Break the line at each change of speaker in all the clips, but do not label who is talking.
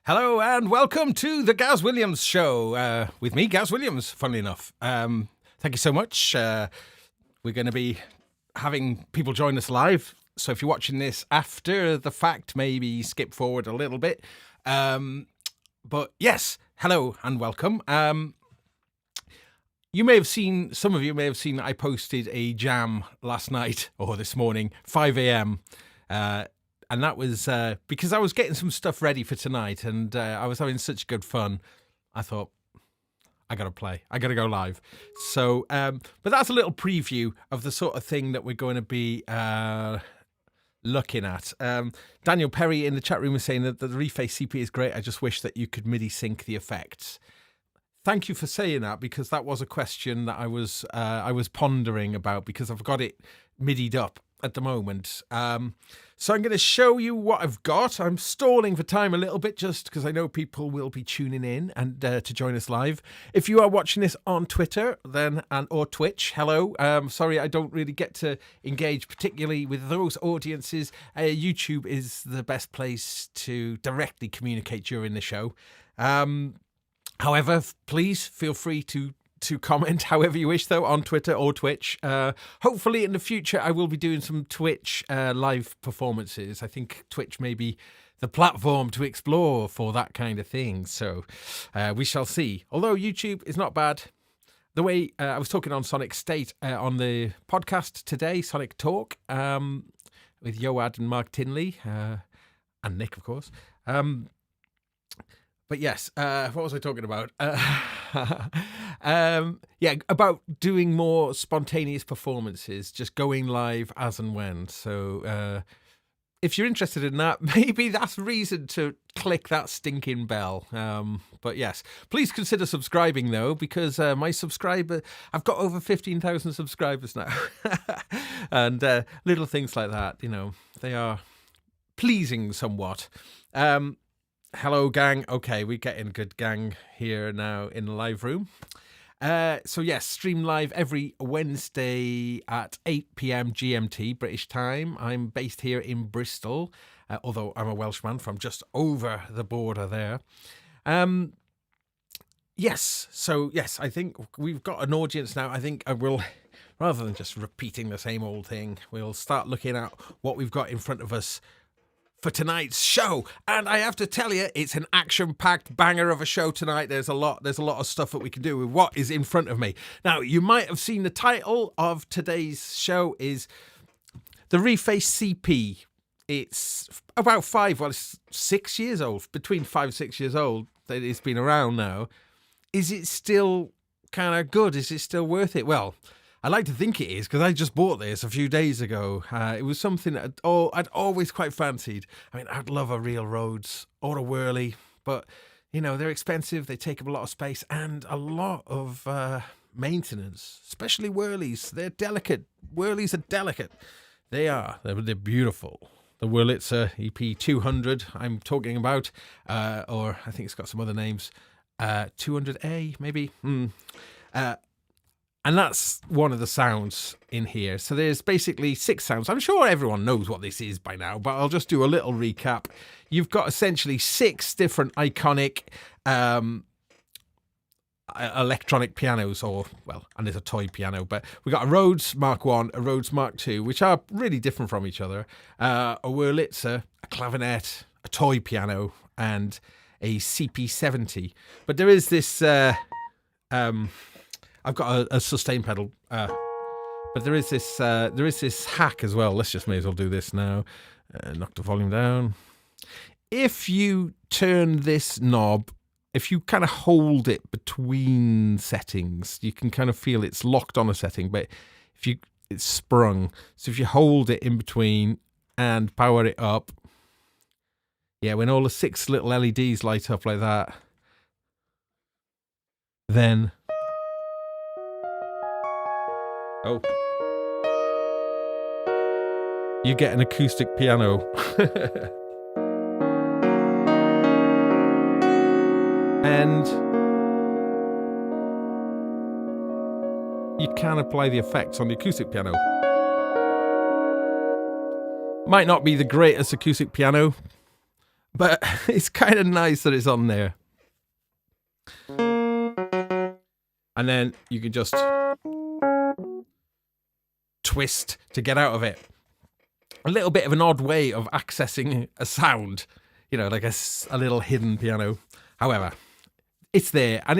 Hello and welcome to the Gaz Williams Show with me, Gaz Williams, funnily enough. Thank you so much. We're going to be having people join us live. So if you're watching this after the fact, maybe skip forward a little bit. But yes, hello and welcome. You may have seen, some of you may have seen that I posted a jam last night or this morning, 5 a.m. And that was because I was getting some stuff ready for tonight and I was having such good fun. I thought, I got to play. I got to go live. So, but that's a little preview of the sort of thing that we're going to be looking at. Daniel Perry in the chat room was saying that the Reface CP is great. I just wish that you could MIDI sync the effects. Thank you for saying that, because that was a question that I was pondering about, because I've got it MIDI'd up at the moment. So I'm going to show you what I've got. I'm stalling for time a little bit just because I know people will be tuning in and to join us live. If you are watching this on Twitter or Twitch, hello. Sorry, I don't really get to engage particularly with those audiences. YouTube is the best place to directly communicate during the show. However, please feel free to comment however you wish, though, on Twitter or Twitch. Hopefully in the future I will be doing some Twitch live performances. I think Twitch may be the platform to explore for that kind of thing. So we shall see. Although YouTube is not bad. The way I was talking on Sonic State on the podcast today, Sonic Talk, with Yoad and Mark Tinley, and Nick, of course. But yes, what was I talking about? About doing more spontaneous performances, just going live as and when. So if you're interested in that, maybe that's reason to click that stinking bell. But yes, please consider subscribing, though, because I've got over 15,000 subscribers now. And little things like that, they are pleasing somewhat. Hello, gang. Okay, we're getting a good gang here now in the live room. So yes, stream live every Wednesday at 8 p.m. GMT, British time. I'm based here in Bristol, although I'm a Welshman from just over the border there. Yes, I think we've got an audience now. I think I will, rather than just repeating the same old thing, we'll start looking at what we've got in front of us for tonight's show. And I have to tell you, it's an action-packed banger of a show tonight. There's a lot of stuff that we can do with what is in front of me. Now, you might have seen the title of today's show is the Reface CP. It's about 6 years old, between 5 and 6 years old that it's been around now. Is it still kind of good? Is it still worth it? Well, I like to think it is, because I just bought this a few days ago. It was something that I'd always quite fancied. I mean, I'd love a real Rhodes or a Wurly, but, they're expensive, they take up a lot of space and a lot of maintenance, especially Wurlies. They're delicate. Wurlies are delicate. They are. They're beautiful. The Wurlitzer EP200 I'm talking about, or I think it's got some other names. 200A, maybe. And that's one of the sounds in here. So there's basically 6 sounds. I'm sure everyone knows what this is by now, but I'll just do a little recap. You've got essentially 6 different iconic electronic pianos, and there's a toy piano, but we've got a Rhodes Mark 1, a Rhodes Mark 2, which are really different from each other, a Wurlitzer, a clavinet, a toy piano, and a CP70. But there is this... I've got a sustain pedal, but there is this hack as well. May as well do this now. Knock the volume down. If you turn this knob, if you kind of hold it between settings, you can kind of feel it's locked on a setting, but it's sprung. So if you hold it in between and power it up, when all the 6 little LEDs light up like that, then... you get an acoustic piano. And you can apply the effects on the acoustic piano. Might not be the greatest acoustic piano, But it's kind of nice that it's on there. And then you can just twist to get out of it. A little bit of an odd way of accessing a sound, like a little hidden piano. However, it's there, and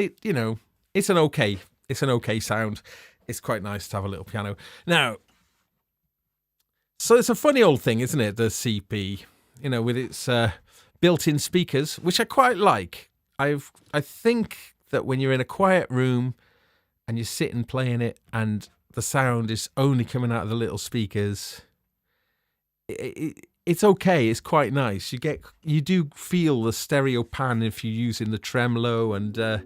it's an okay sound. It's quite nice to have a little piano. Now, so it's a funny old thing, isn't it? The CP, with its built-in speakers, which I quite like. I think that when you're in a quiet room and you're sitting playing it, and the sound is only coming out of the little speakers, it's okay. It's quite nice. You do feel the stereo pan if you're using the tremolo, and we're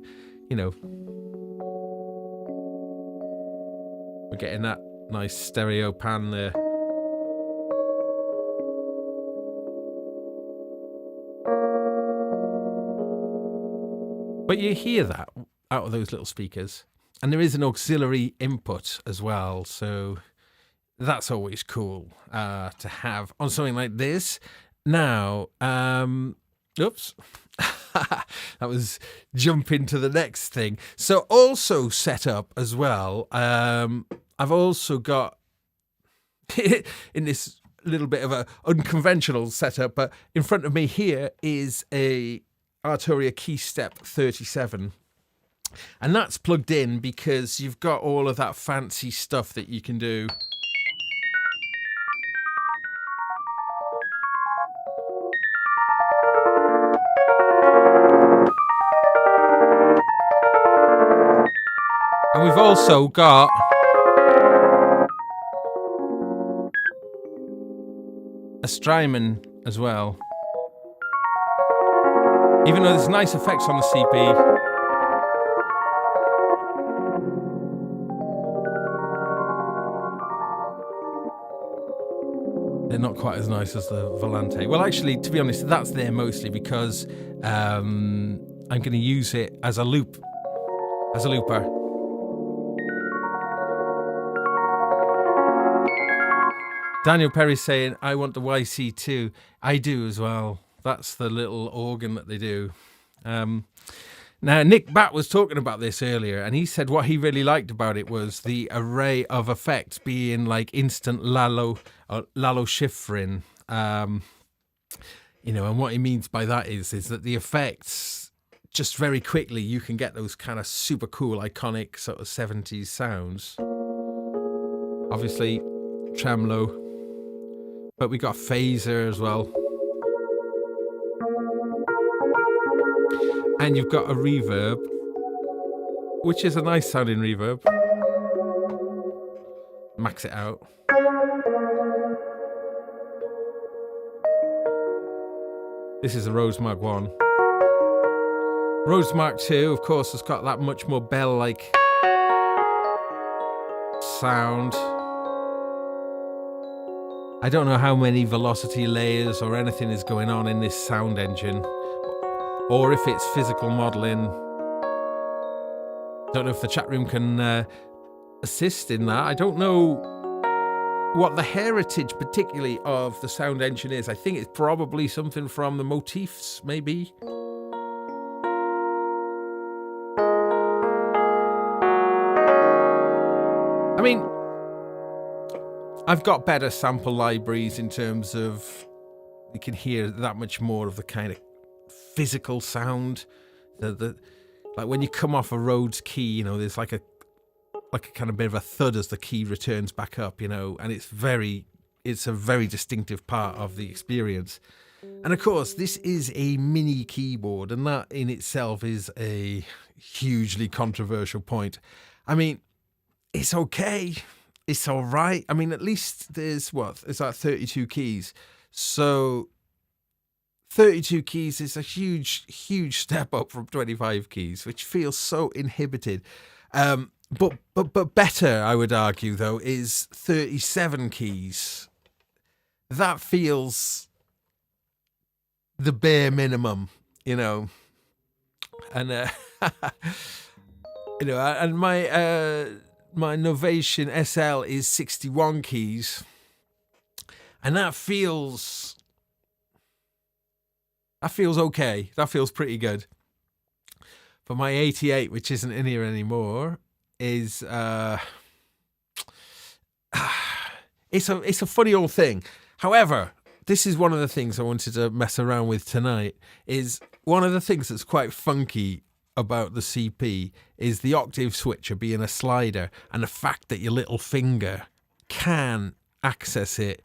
getting that nice stereo pan there. But you hear that out of those little speakers, and there is an auxiliary input as well, so that's always cool to have on something like this. Now, oops, that was jumping to the next thing. So also set up as well, I've also got, in this little bit of a unconventional setup, but in front of me here is a Arturia Keystep 37. And that's plugged in because you've got all of that fancy stuff that you can do. And we've also got a Strymon as well. Even though there's nice effects on the CP, they're not quite as nice as the Volante. Well, actually, to be honest, that's there mostly because I'm going to use it as a looper. Daniel Perry saying, I want the YC2. I do as well. That's the little organ that they do. Now, Nick Batt was talking about this earlier, and he said what he really liked about it was the array of effects being like instant Lalo Schifrin. And what he means by that is that the effects, just very quickly, you can get those kind of super cool, iconic sort of 70s sounds. Obviously, tremolo, but we got phaser as well. And you've got a reverb, which is a nice sounding reverb. Max it out. This is a Rhodes Mark 1. Rhodes Mark 2, of course, has got that much more bell-like sound. I don't know how many velocity layers or anything is going on in this sound engine, or if it's physical modeling. Don't know if the chat room can assist in that. I don't know what the heritage particularly of the sound engine is. I think it's probably something from the motifs, maybe. I mean, I've got better sample libraries in terms of you can hear that much more of the kind of physical sound. Like when you come off a Rhodes key, there's like a kind of bit of a thud as the key returns back up, and it's a very distinctive part of the experience. And of course, this is a mini keyboard, and that in itself is a hugely controversial point. I mean, it's okay. It's all right. I mean, at least there's 32 keys. So 32 keys is a huge step up from 25 keys, which feels so inhibited. But better, I would argue, though, is 37 keys. That feels the bare minimum, and and my Novation SL is 61 keys, and that feels That feels okay. That feels pretty good. But my 88, which isn't in here anymore, is it's a funny old thing. However, this is one of the things I wanted to mess around with tonight. Is one of the things that's quite funky about the CP is the octave switcher being a slider, and the fact that your little finger can access it,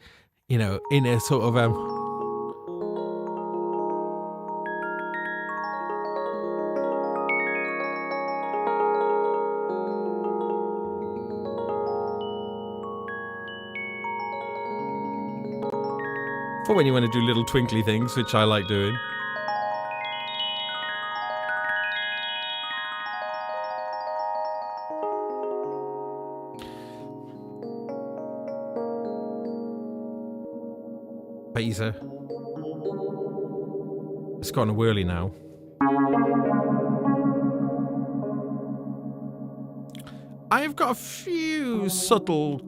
you know, in a sort of for when you want to do little twinkly things, which I like doing. Phaser. It's gone a whirly now. I've got a few subtle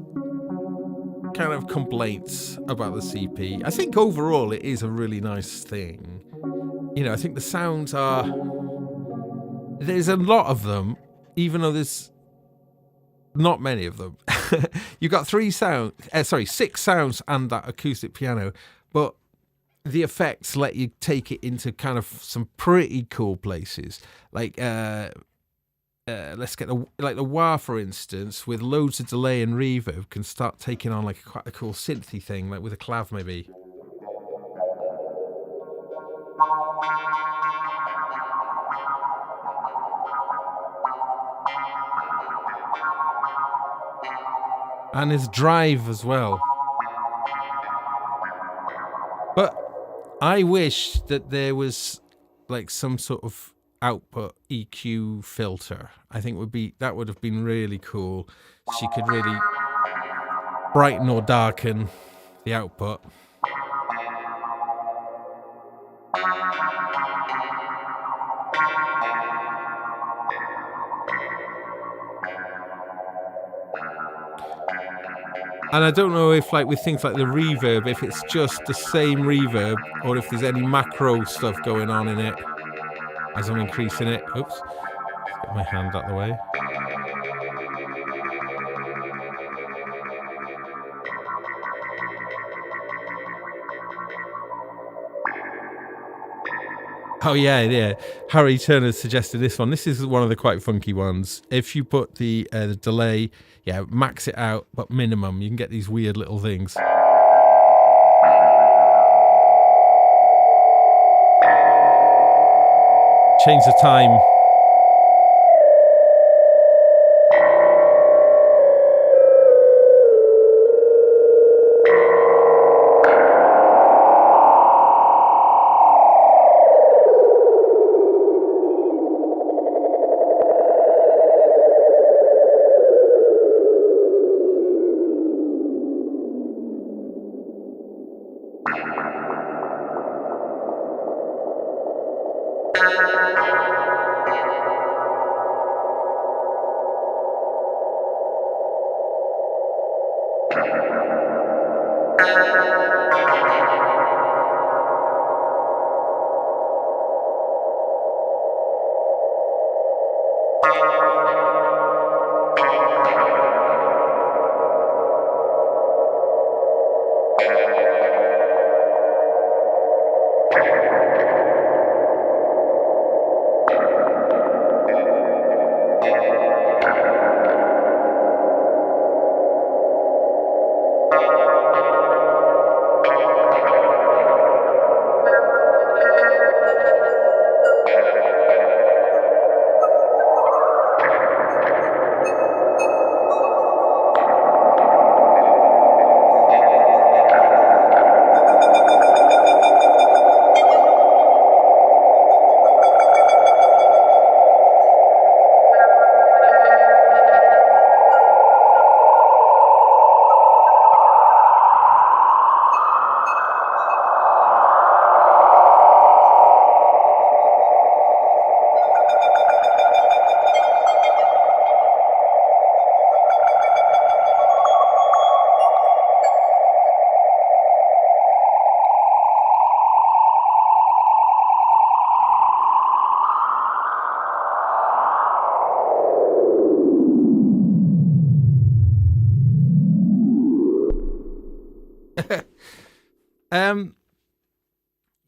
kind of complaints about the CP. I think overall it is a really nice thing. You know, I think the sounds are... There's a lot of them, even though there's not many of them. You've got 6 sounds and that acoustic piano, but the effects let you take it into kind of some pretty cool places. Like, let's get the wah, for instance, with loads of delay and reverb, can start taking on like quite a cool synthy thing, like with a clav maybe. And his drive as well. But I wish that there was like some sort of output EQ filter. I think that would have been really cool. She could really brighten or darken the output. And I don't know if, like, with things like the reverb, if it's just the same reverb or if there's any macro stuff going on in it as I'm increasing it. Oops. Let's get my hand out of the way. Oh, yeah. Harry Turner suggested this one. This is one of the quite funky ones. If you put the delay, max it out, but minimum, you can get these weird little things. Change the time.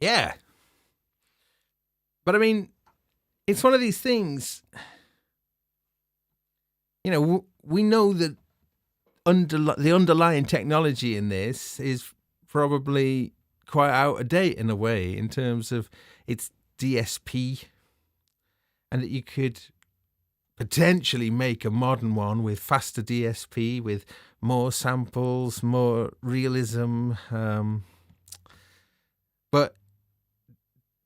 Yeah. But I mean, it's one of these things, you know, we know that the underlying technology in this is probably quite out of date in a way in terms of its DSP, and that you could potentially make a modern one with faster DSP, with more samples, more realism. But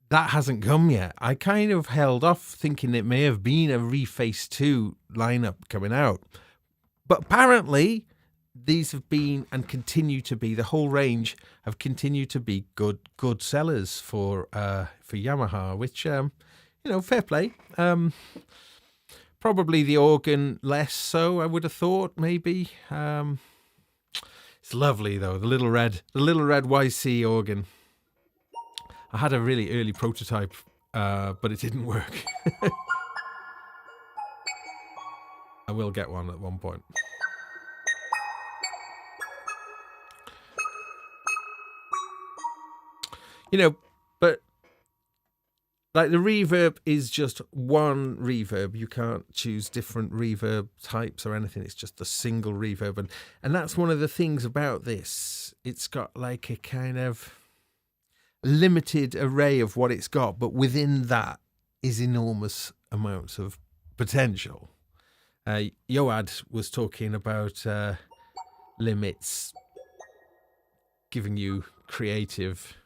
that hasn't come yet. I kind of held off thinking it may have been a Reface 2 lineup coming out. But apparently these have been and continue to be, the whole range have continued to be good sellers for Yamaha, which, you know, fair play. Probably the organ less so, I would have thought, maybe. It's lovely though, the little red YC organ. I had a really early prototype, but it didn't work. I will get one at one point. You know, but like the reverb is just one reverb. You can't choose different reverb types or anything. It's just a single reverb. And that's one of the things about this. It's got like a kind of limited array of what it's got, but within that is enormous amounts of potential. Yoad was talking about limits giving you creative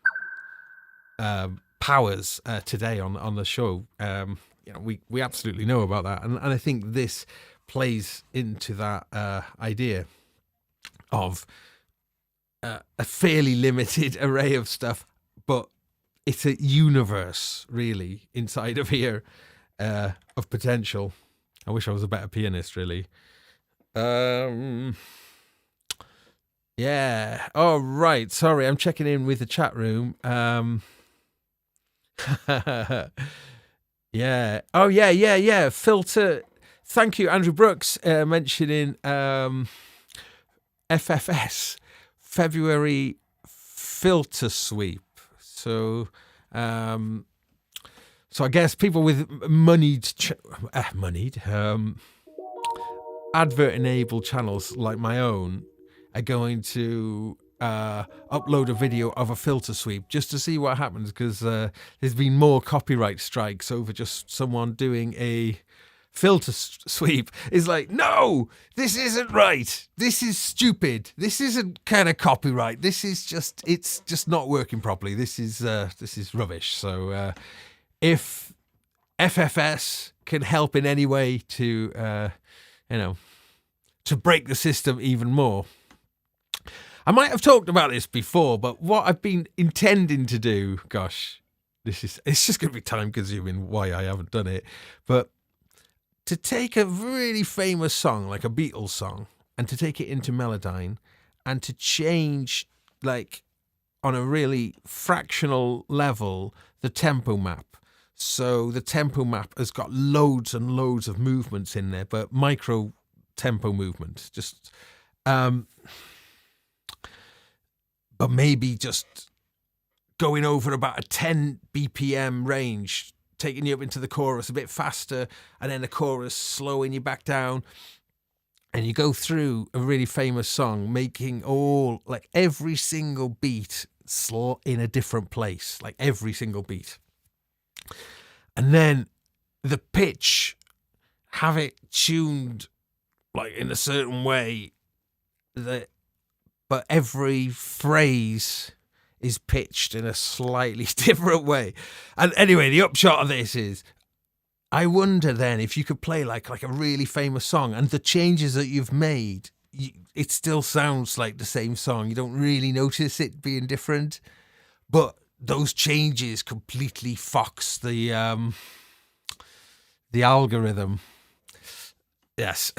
powers today on the show. You know, we absolutely know about that, and I think this plays into that idea of a fairly limited array of stuff, but it's a universe really inside of here of potential. I wish I was a better pianist, really. Yeah. Oh, right. Sorry, I'm checking in with the chat room. Yeah. Oh, yeah. Filter. Thank you, Andrew Brooks, mentioning FFS, February filter sweep. So I guess people with moneyed advert-enabled channels like my own are going to upload a video of a filter sweep just to see what happens, because there's been more copyright strikes over just someone doing a filter sweep. It's like, no, this isn't right. This is stupid. This isn't kind of copyright. This is just, it's just not working properly. This is rubbish. So if FFS can help in any way to, to break the system even more. I might have talked about this before, but what I've been intending to do, gosh, it's just going to be time consuming why I haven't done it, but to take a really famous song, like a Beatles song, and to take it into Melodyne and to change, like, on a really fractional level, the tempo map. So the tempo map has got loads and loads of movements in there, but micro tempo movement, just, but maybe just going over about a 10 BPM range, taking you up into the chorus a bit faster, and then the chorus slowing you back down. And you go through a really famous song, making like every single beat in a different place, like every single beat. And then the pitch, have it tuned like in a certain way, but every phrase is pitched in a slightly different way. And anyway, the upshot of this is, I wonder then if you could play like a really famous song, and the changes that you've made, it still sounds like the same song. You don't really notice it being different, but those changes completely fox the algorithm. Yes.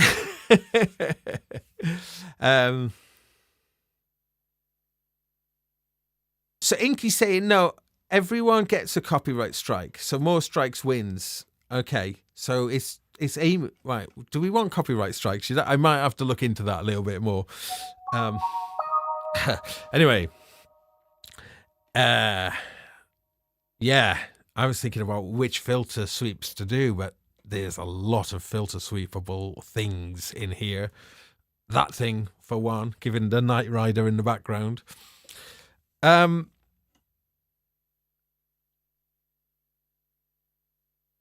So Inky's saying, no, everyone gets a copyright strike. So more strikes wins. Okay. So it's aim, right. Do we want copyright strikes? I might have to look into that a little bit more. Anyway, yeah, I was thinking about which filter sweeps to do, but there's a lot of filter sweepable things in here. That thing, for one, given the Night Rider in the background.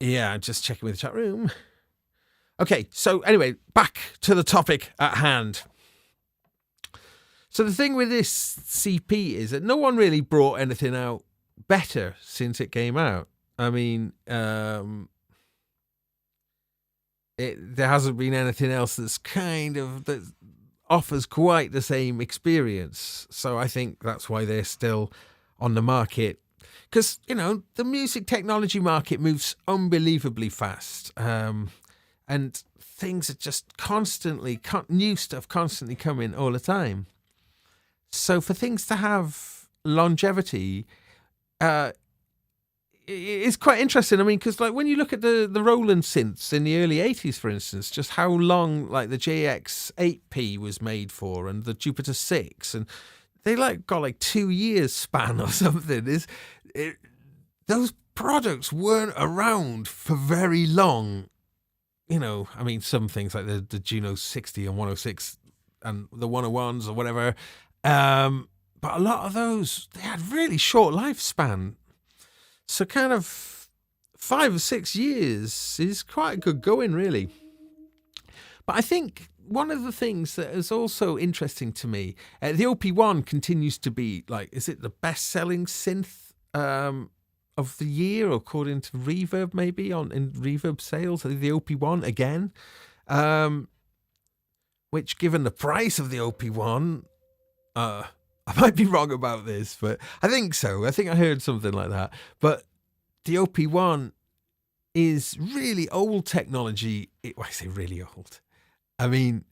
Yeah, just checking with the chat room. Okay, so anyway, back to the topic at hand. So the thing with this CP is that no one really brought anything out better since it came out. I mean, there hasn't been anything else that offers quite the same experience. So I think that's why they're still on the market. Because, you know, the music technology market moves unbelievably fast. And things are just constantly, new stuff constantly coming all the time. So for things to have longevity, it's quite interesting. I mean, because like when you look at the Roland synths in the early 80s, for instance, just how long like the JX8P was made for and the Jupiter 6, and they got 2 years span or something. Those products weren't around for very long. You know, I mean, some things like the Juno 60 and 106 and the 101s or whatever. But a lot of those, they had really short lifespan. So kind of 5 or 6 years is quite good going, really. But I think one of the things that is also interesting to me, the OP1 continues to be is it the best-selling synth of the year, according to Reverb, maybe in Reverb sales? The OP1 again, which, given the price of the OP1, I might be wrong about this, but I think so. I think I heard something like that. But the OP1 is really old technology. I say really old. I mean,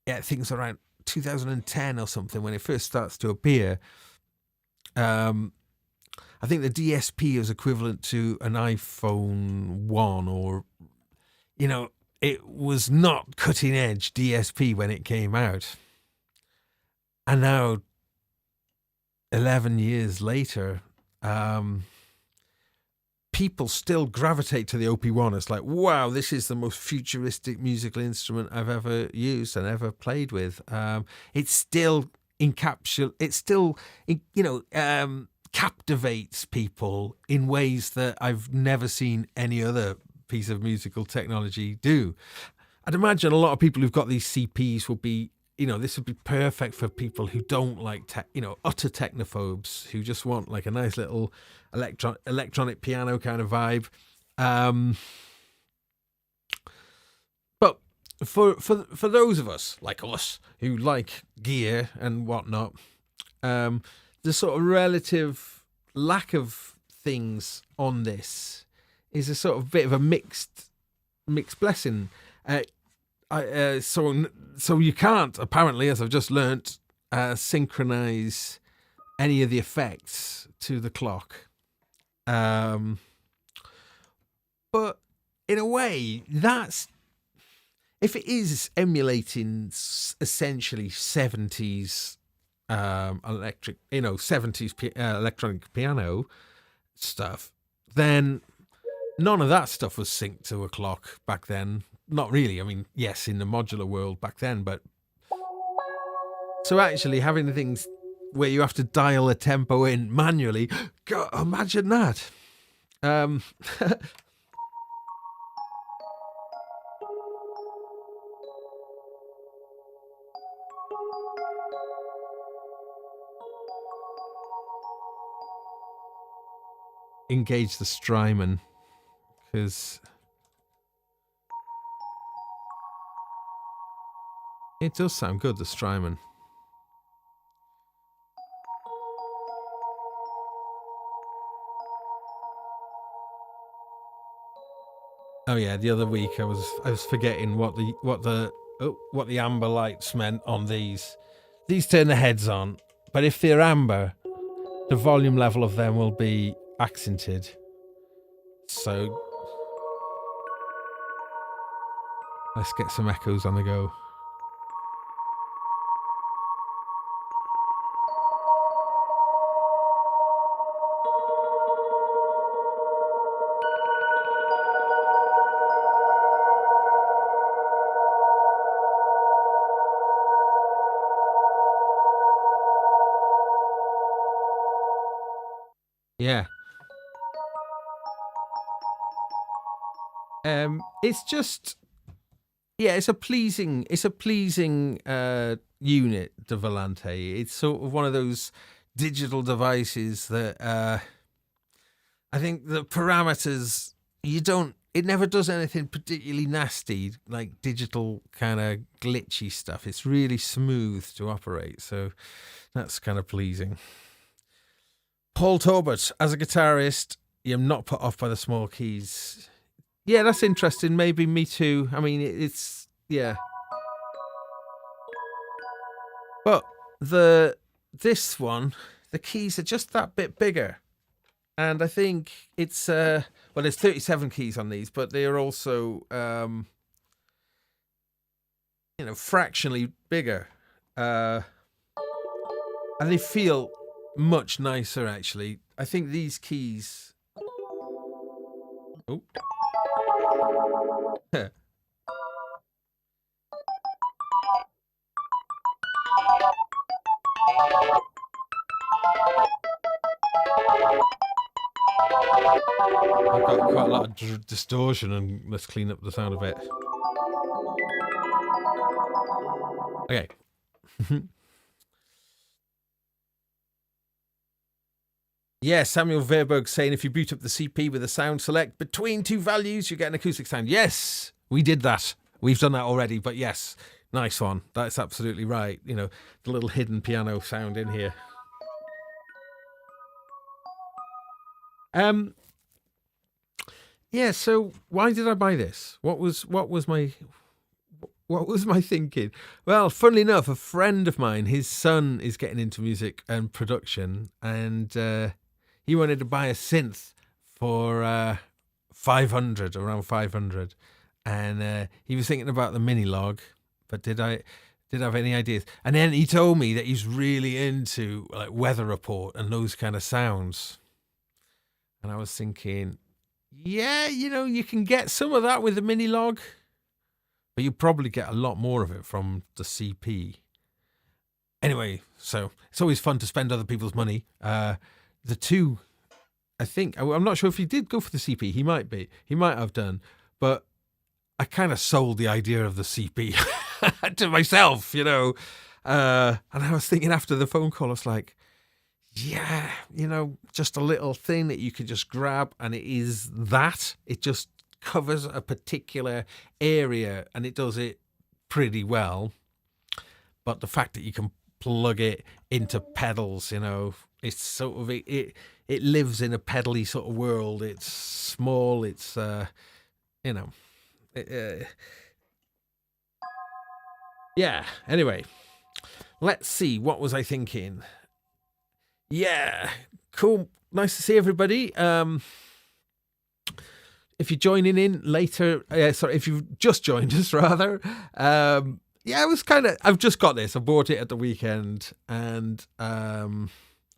yeah, I think it's around 2010 or something when it first starts to appear. I think the DSP is equivalent to an iPhone 1, or, you know, it was not cutting edge DSP when it came out. And now, 11 years later, people still gravitate to the OP1. It's like, wow, this is the most futuristic musical instrument I've ever used and ever played with. It's still captivates people in ways that I've never seen any other piece of musical technology do. I'd imagine a lot of people who've got these CPs will be, this would be perfect for people who don't like, utter technophobes, who just want a nice little electronic piano kind of vibe. But for those of us like us who like gear and whatnot, the sort of relative lack of things on this is a sort of bit of a mixed blessing. So you can't, apparently, as I've just learnt, synchronize any of the effects to the clock. But in a way, that's, if it is emulating essentially 70s electronic piano stuff, then none of that stuff was synced to a clock back then. Not really. I mean, yes, in the modular world back then, but so actually having things where you have to dial a tempo in manually, God, imagine that. Engage the Strymon, because it does sound good, the Strymon. Oh yeah, the other week I was forgetting what the amber lights meant on these. These turn the heads on, but if they're amber, the volume level of them will be accented. So let's get some echoes on the go. Yeah. It's just, yeah, it's a pleasing unit, the Volante. It's sort of one of those digital devices that I think the parameters, it never does anything particularly nasty, like digital kind of glitchy stuff. It's really smooth to operate, so that's kind of pleasing. Paul Talbot, as a guitarist, you're not put off by the small keys. Yeah, that's interesting. Maybe me too. I mean, it's, yeah. But this one, the keys are just that bit bigger. And I think it's, well, there's 37 keys on these, but they are also, fractionally bigger. And they feel much nicer, actually. I think these keys... Oh. I've got quite a lot of distortion, and let's clean up the sound a bit. Okay. Yeah, Samuel Verberg saying if you boot up the CP with a sound select between two values, you get an acoustic sound. Yes, we did that. We've done that already, but yes, nice one. That's absolutely right. You know, the little hidden piano sound in here. Yeah, so why did I buy this? What was my thinking? Well, funnily enough, a friend of mine, his son is getting into music and production, and he wanted to buy a synth for around 500, and he was thinking about the mini log, but did I have any ideas? And then he told me that he's really into like Weather Report and those kind of sounds, and I was thinking, yeah, you can get some of that with the mini log, but you probably get a lot more of it from the CP. Anyway, so it's always fun to spend other people's money. The two, I think, I'm not sure if he did go for the CP. He might have done, but I kind of sold the idea of the CP to myself, and I was thinking after the phone call, I was like, yeah, just a little thing that you could just grab, and it is that. It just covers a particular area, and it does it pretty well. But the fact that you can plug it into pedals, it's sort of it lives in a pedally sort of world. It's small. It's yeah. Anyway, let's see. What was I thinking? Yeah, cool. Nice to see everybody. If you're joining in later, if you've just joined us, rather. Yeah, it was I've just got this. I bought it at the weekend, and I'm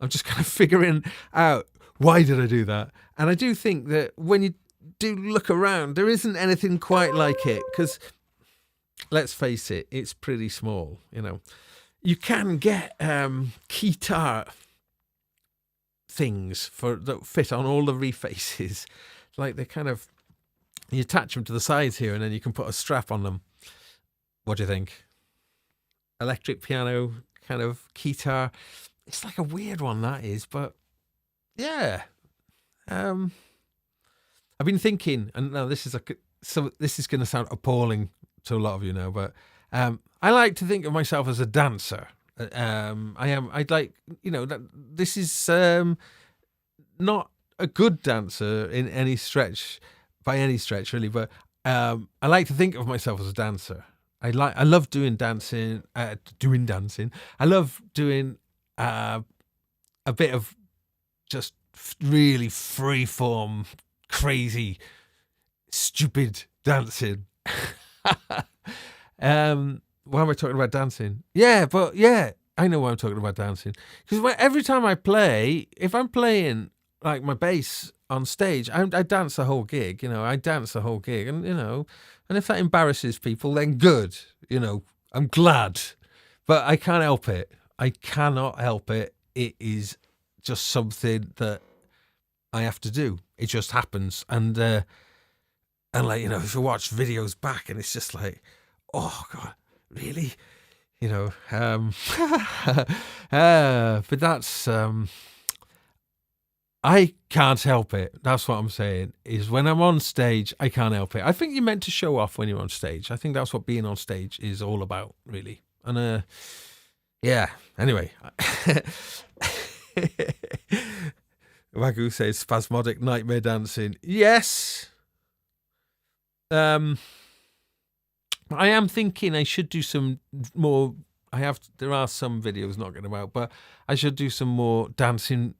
just kind of figuring out why did I do that. And I do think that when you do look around, there isn't anything quite like it, because let's face it, it's pretty small. You can get guitar things that fit on all the Refaces, like they you attach them to the sides here, and then you can put a strap on them. What do you think? Electric piano kind of guitar. It's like a weird one, that is, but yeah. I've been thinking, and now this is going to sound appalling to a lot of you now, but I like to think of myself as a dancer. I'd like, that this is not a good dancer in any stretch, by any stretch really, but I like to think of myself as a dancer. I love doing dancing. I love doing a bit of just really freeform, crazy, stupid dancing. Why am I talking about dancing? Yeah, but yeah, I know why I'm talking about dancing. Because every time I play, if I'm playing like my bass on stage, I dance the whole gig. I dance the whole gig, and and if that embarrasses people, then good. I'm glad, but I can't help it. I cannot help it. It is just something that I have to do. It just happens. And like, you know, if you watch videos back and it's just like, oh God, really? You know, but that's, I can't help it. That's what I'm saying, is when I'm on stage, I can't help it. I think you're meant to show off when you're on stage. I think that's what being on stage is all about, really. And, yeah, anyway. Wagyu says spasmodic nightmare dancing. Yes. I am thinking I should do some more. There are some videos not getting out, but I should do some more dancing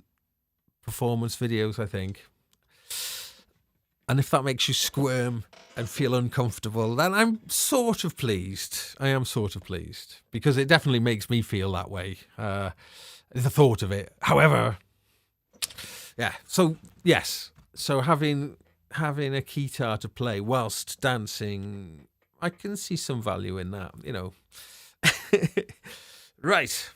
performance videos, I think. And if that makes you squirm and feel uncomfortable, then I'm sort of pleased. I am sort of pleased, because it definitely makes me feel that way. The thought of it. However, yeah. So yes. So having a guitar to play whilst dancing, I can see some value in that, you know. Right.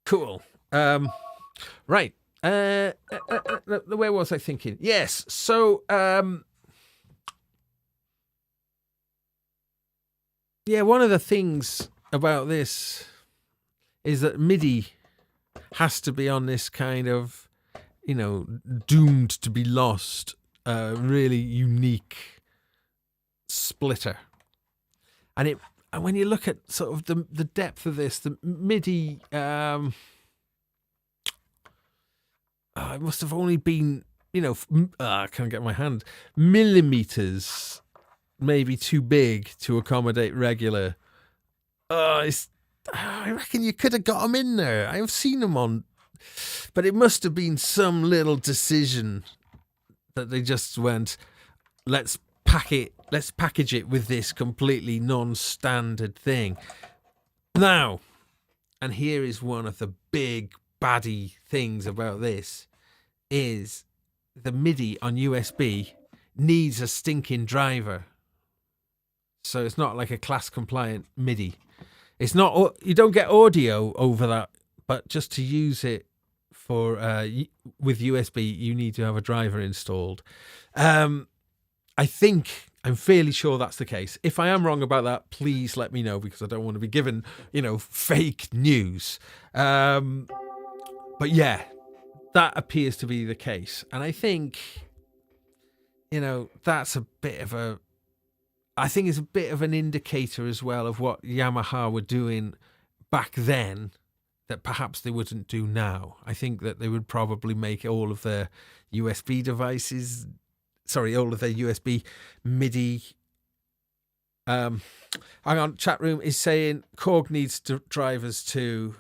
Cool. Right. Where was I thinking? Yes. So, yeah, one of the things about this is that Midi has to be on this kind of, you know, doomed to be lost, really unique splitter. And when you look at sort of the depth of this, the Midi, it must have only been, you know, I can't get my hand, millimeters, maybe too big to accommodate regular. I reckon you could have got them in there. I've seen them on, but it must have been some little decision that they just went, let's package it with this completely non-standard thing. Now, and here is one of the big baddie things about this, is the Midi on USB needs a stinking driver. So it's not like a class compliant Midi. It's not, you don't get audio over that, but just to use it for with USB, you need to have a driver installed. I'm fairly sure that's the case. If I am wrong about that, please let me know, because I don't want to be given, you know, fake news. But yeah, that appears to be the case. And I think, you know, that's a bit of a, I think it's a bit of an indicator as well of what Yamaha were doing back then that perhaps they wouldn't do now. I think that they would probably make all of their USB devices, all of their USB MIDI. Hang on, chat room is saying Korg needs drivers too.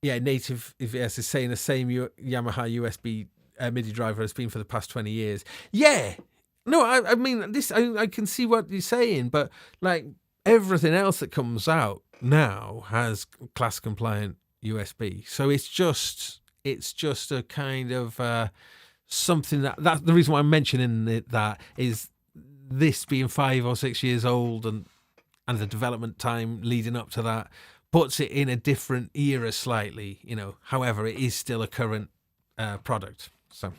Native, yes, is saying the same Yamaha USB MIDI driver has been for the past 20 years. Yeah. No, I mean, this. I can see what you're saying, but like everything else that comes out now has class compliant USB. So it's just a kind of something that's the reason why I'm mentioning it. That is this being 5 or 6 years old, and the development time leading up to that puts it in a different era slightly. You know, however, it is still a current product. So.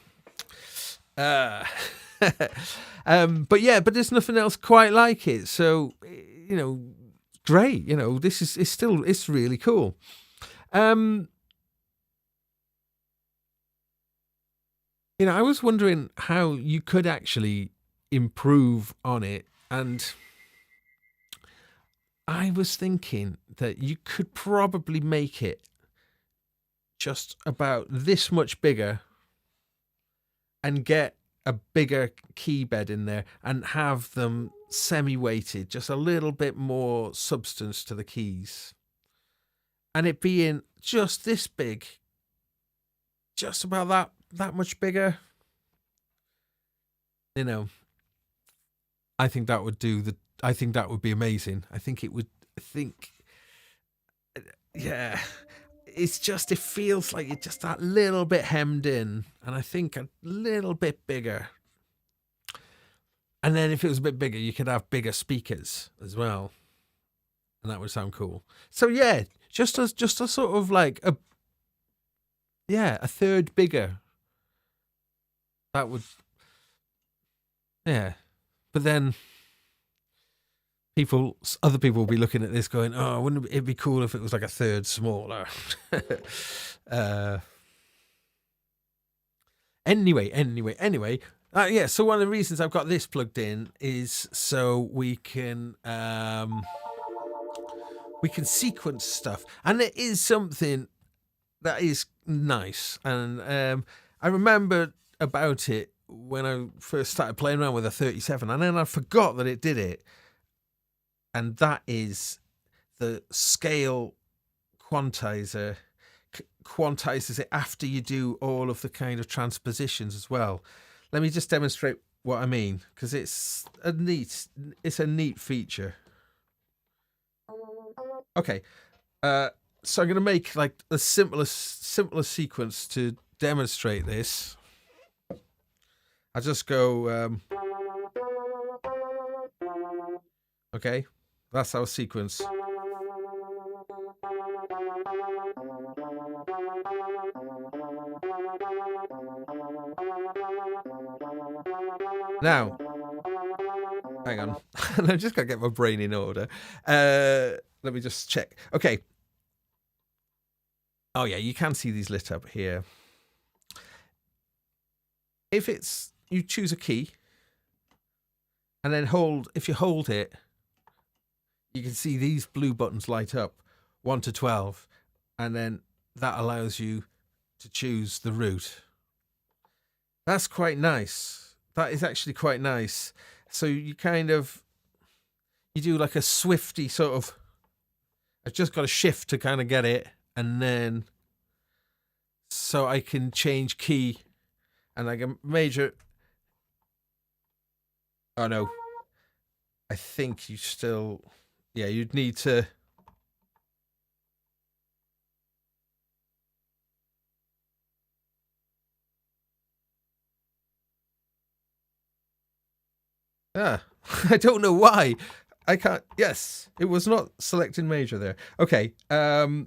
But there's nothing else quite like it. So, you know, great. You know, it's really cool. You know, I was wondering how you could actually improve on it, and I was thinking that you could probably make it just about this much bigger and get a bigger key bed in there and have them semi-weighted, just a little bit more substance to the keys, and it being just this big, just about that much bigger. You know, I think that would I think that would be amazing. I think it would. Yeah. It feels like it's just that little bit hemmed in, and I think a little bit bigger. And then if it was a bit bigger, you could have bigger speakers as well, and that would sound cool. So yeah, just a sort of like a third bigger. That would, yeah. But then other people will be looking at this going, oh, wouldn't it be cool if it was like a third smaller? Anyway. Yeah, so one of the reasons I've got this plugged in is so we can sequence stuff, and it is something that is nice. And I remember about it when I first started playing around with a 37, and then I forgot that it did it. And that is the scale quantizer. Quantizes it after you do all of the kind of transpositions as well. Let me just demonstrate what I mean, because it's a neat feature. Okay, so I'm going to make like the simplest sequence to demonstrate this. I just go, okay, that's our sequence. Now, hang on. I'm just going to get my brain in order. Let me just check. Okay. Oh, yeah, you can see these lit up here. If you choose a key and then if you hold it, you can see these blue buttons light up 1 to 12. And then that allows you to choose the route. That's quite nice. That is actually quite nice. So you do like a swifty sort of, I've just got to shift to kind of get it. And then, so I can change key and like a major. Oh no. I think you still, you'd need to. I don't know why. I can't. Yes, it was not selecting major there. Okay. Okay,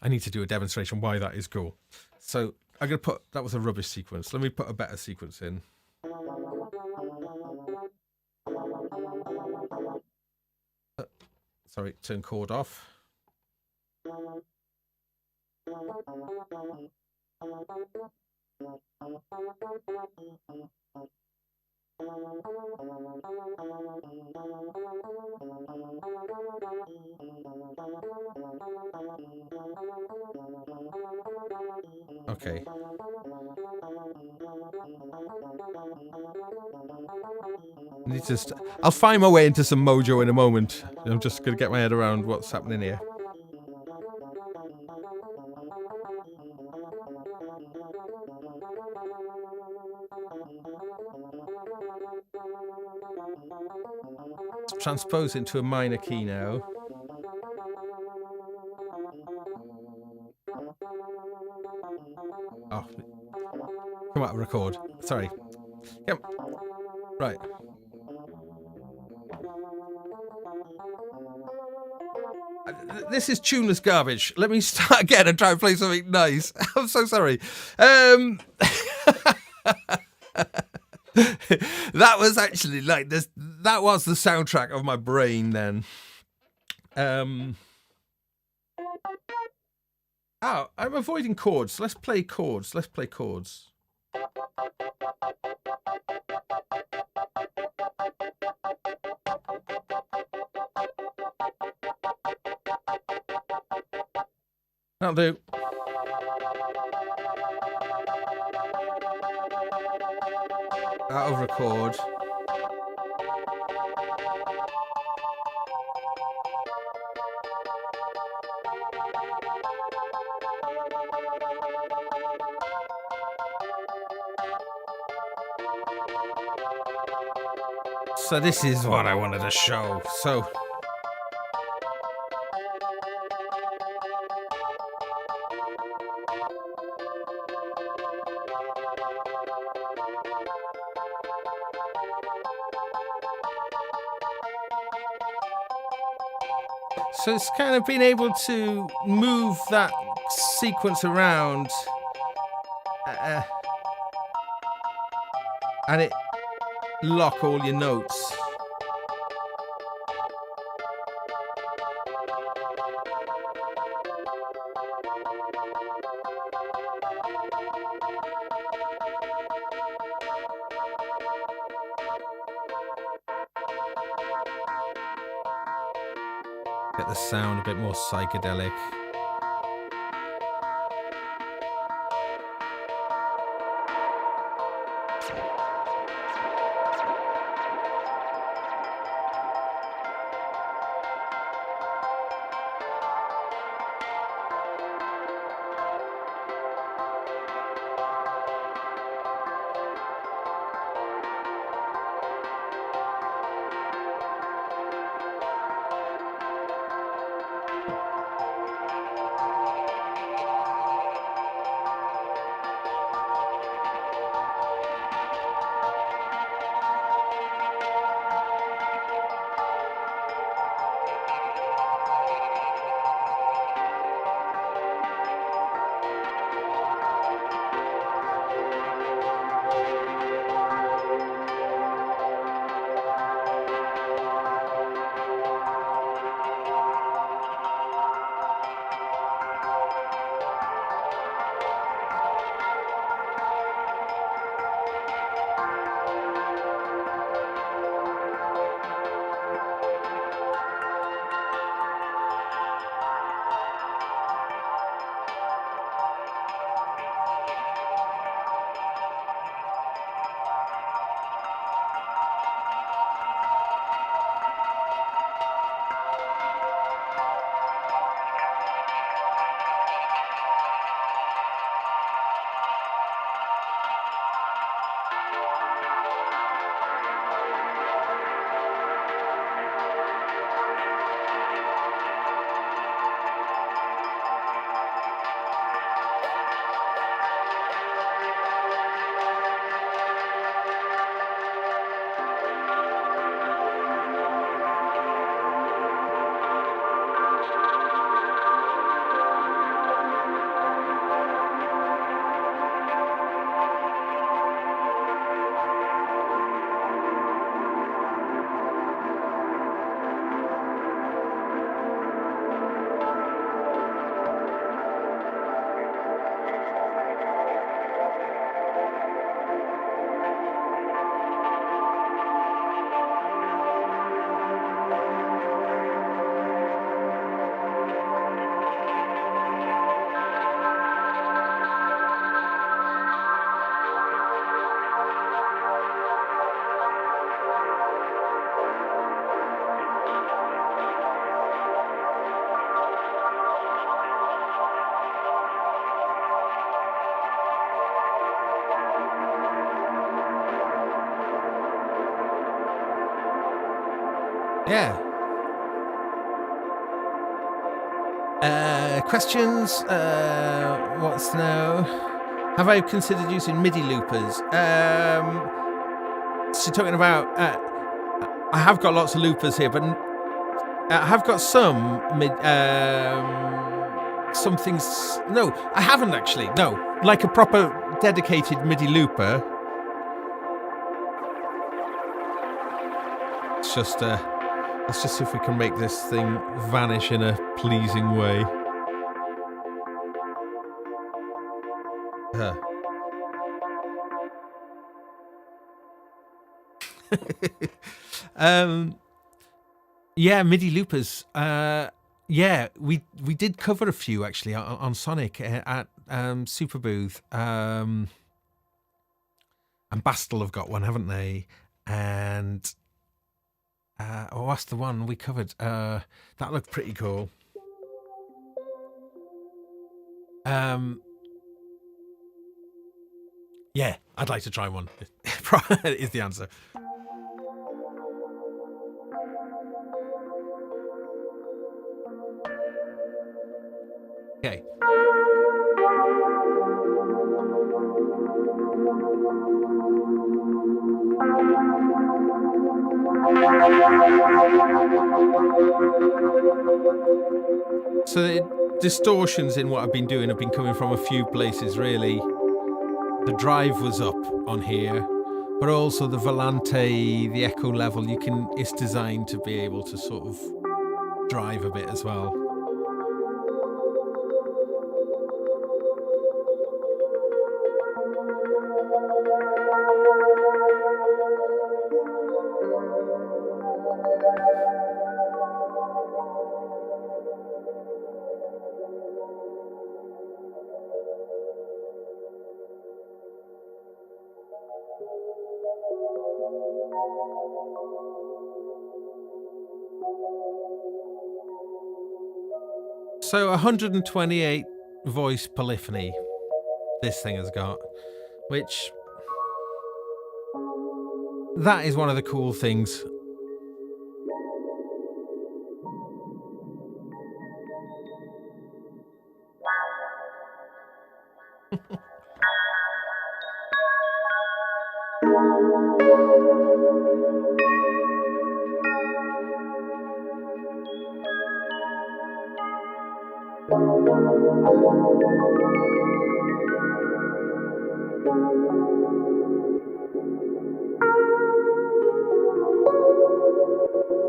I need to do a demonstration why that is cool. So I'm going to put, that was a rubbish sequence. Let me put a better sequence in. Sorry, turn chord off. Okay. I'll find my way into some mojo in a moment. I'm just going to get my head around what's happening here. Transpose into a minor key now. Oh, come out of record. Sorry. Come. Right. This is tuneless garbage. Let me start again and try and play something nice. I'm so sorry. That was actually like this. That was the soundtrack of my brain then. Oh, I'm avoiding chords. Let's play chords. That'll do. Out of record. So this is what I wanted to show. So So it's kind of being able to move that sequence around and it lock all your notes. Get the sound a bit more psychedelic. Yeah. Questions? What's now? Have I considered using MIDI loopers? So talking about, I have got lots of loopers here, but I have got some some things. No, I haven't actually. No, like a proper dedicated MIDI looper. It's just let's just see if we can make this thing vanish in a pleasing way. Yeah, MIDI loopers. Yeah, we did cover a few actually on Sonic at Super Booth. And Bastel have got one, haven't they? And what's the one we covered? That looked pretty cool. Yeah, I'd like to try one. Is the answer. Okay. So the distortions in what I've been doing have been coming from a few places, really. The drive was up on here, but also the Volante, the echo level, it's designed to be able to sort of drive a bit as well. So 128 voice polyphony this thing has got, which that is one of the cool things.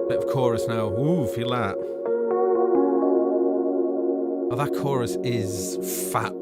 Bit of chorus now. Ooh, feel that. Oh, that chorus is fat.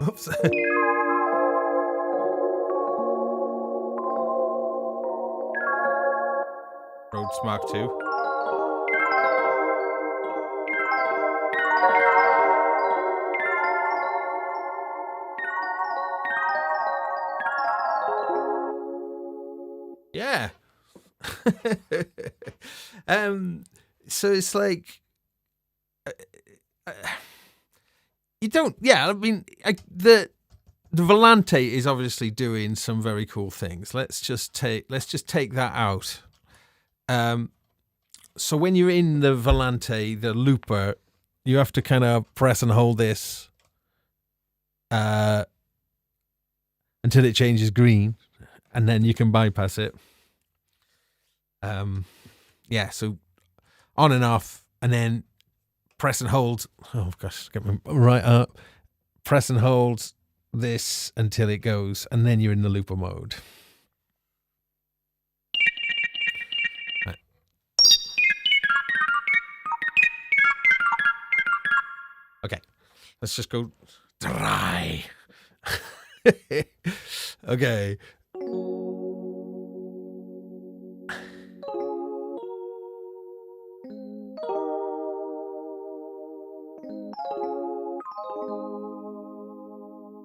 Oops. Rhodes Mark II. Yeah. So it's like you don't. Yeah, I mean, the Volante is obviously doing some very cool things. Let's just take that out. So when you're in the Volante, the looper, you have to kind of press and hold this until it changes green, and then you can bypass it. Yeah, so on and off, and then press and hold. Oh gosh, get me right up. Press and hold this until it goes, and then you're in the looper mode. Right. Okay, let's just go dry. Okay.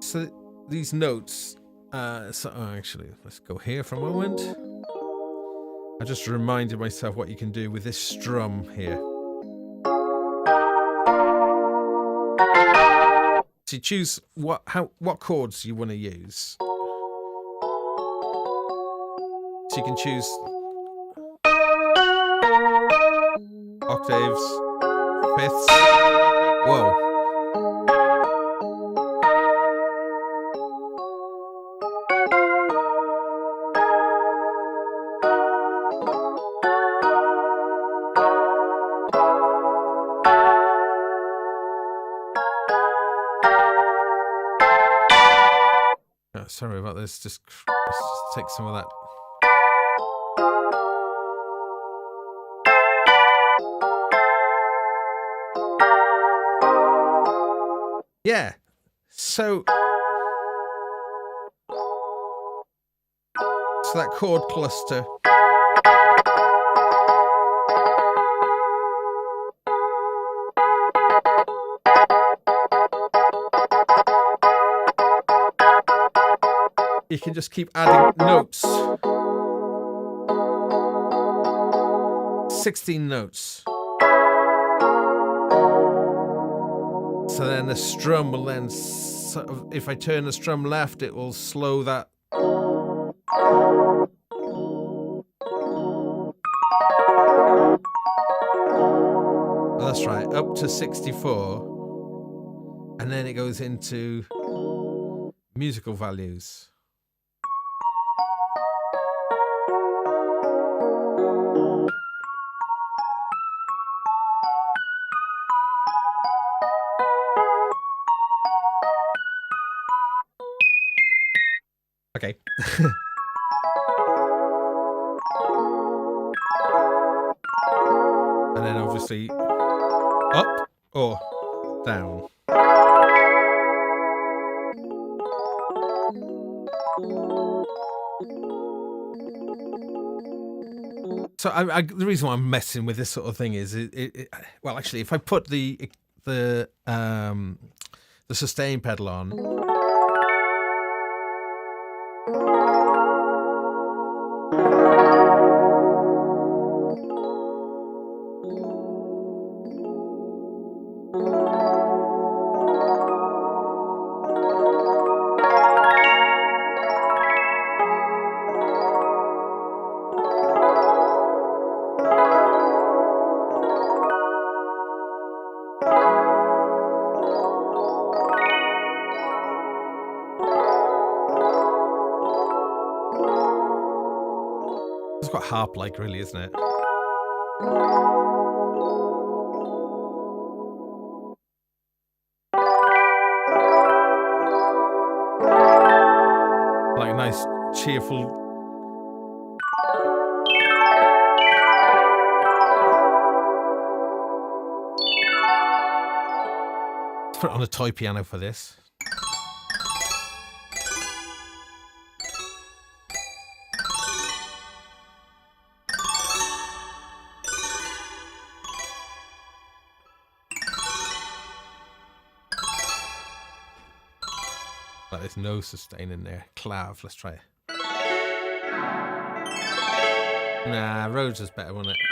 So these notes, actually, let's go here for a moment. I just reminded myself what you can do with this strum here. So you choose what chords you want to use. So you can choose octaves, fifths. Whoa. Sorry about this. Let's just take some of that. Yeah. So that chord cluster. You can just keep adding notes. 16 notes. So then the strum will then, if I turn the strum left, it will slow that. Oh, that's right, up to 64. And then it goes into musical values. Okay. And then obviously up or down. So the reason why I'm messing with this sort of thing is well, actually, if I put the sustain pedal on. It's quite harp-like, really, isn't it? Like a nice, cheerful. Let's put it on a toy piano for this. But there's no sustain in there. Clav, let's try it. Nah, Rhodes is better, wasn't it?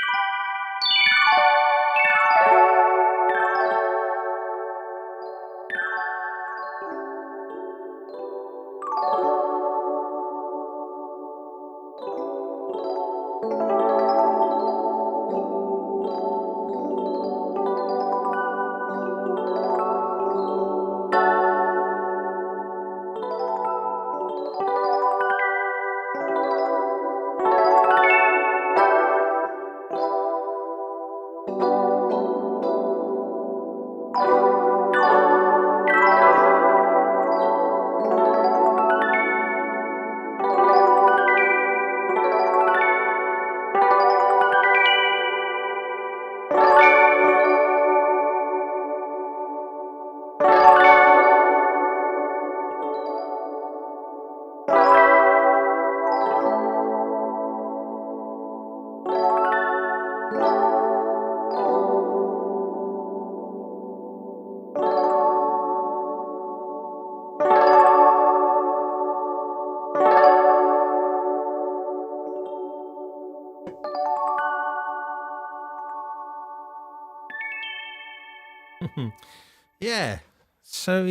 Yeah. So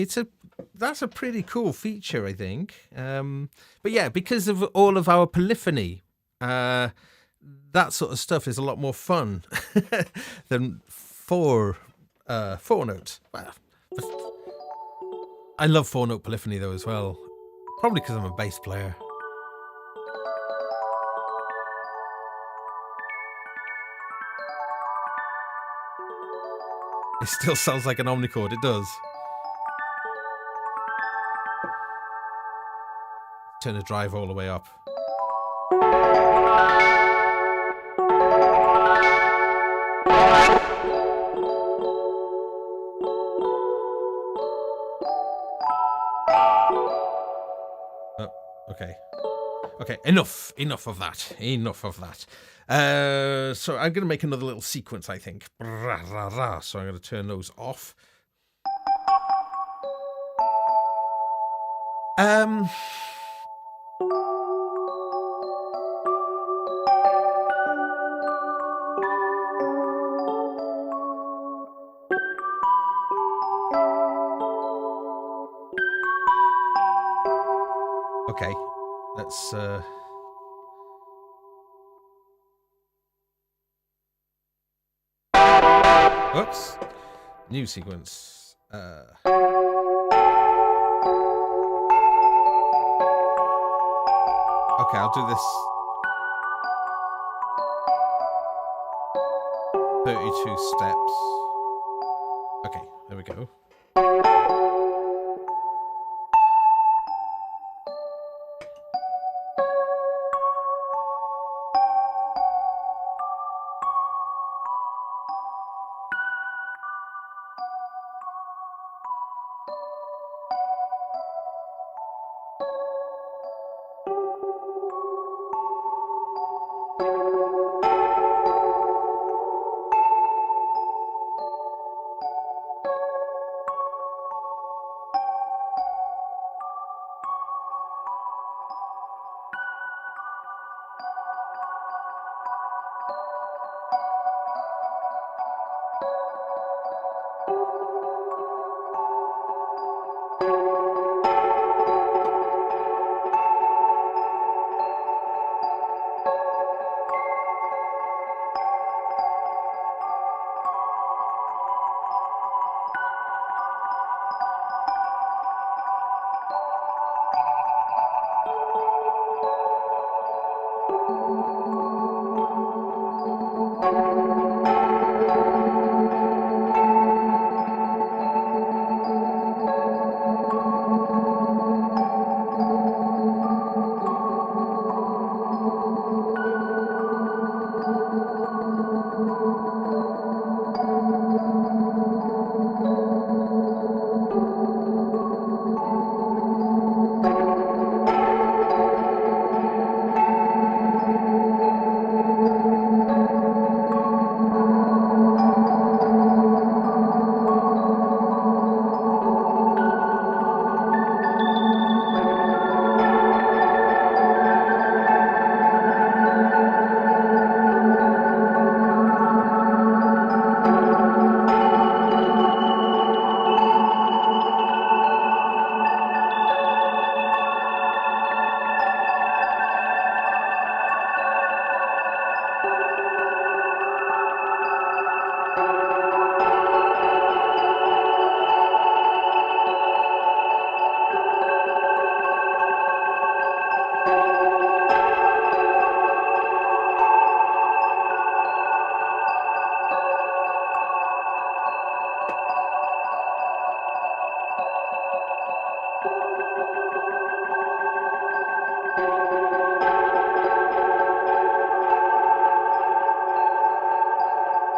that's a pretty cool feature, I think. But yeah, because of all of our polyphony, that sort of stuff is a lot more fun than four notes. Well, I love 4-note polyphony though as well. Probably because I'm a bass player. It still sounds like an omnichord, it does. Turn the drive all the way up. Oh, okay, enough of that. So I'm going to make another little sequence, I think. So I'm going to turn those off. Okay, let's whoops, new sequence. Okay, I'll do this 32 steps. Okay, there we go.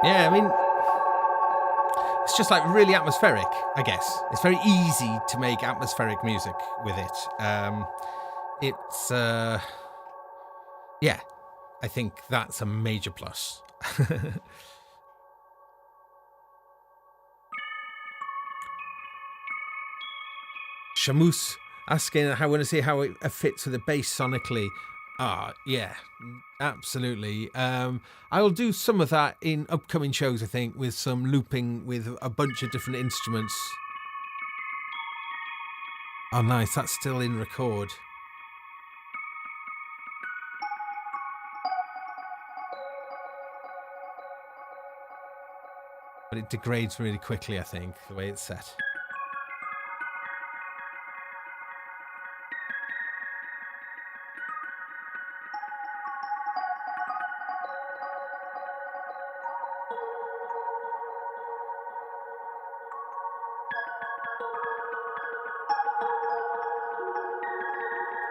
Yeah, I mean, it's just like really atmospheric, I guess. It's very easy to make atmospheric music with it. It's, yeah, I think that's a major plus. Shamus asking, I want to see how it fits with the bass sonically. Yeah, absolutely. I'll do some of that in upcoming shows, I think, with some looping with a bunch of different instruments. Oh, nice. That's still in record. But it degrades really quickly, I think, the way it's set.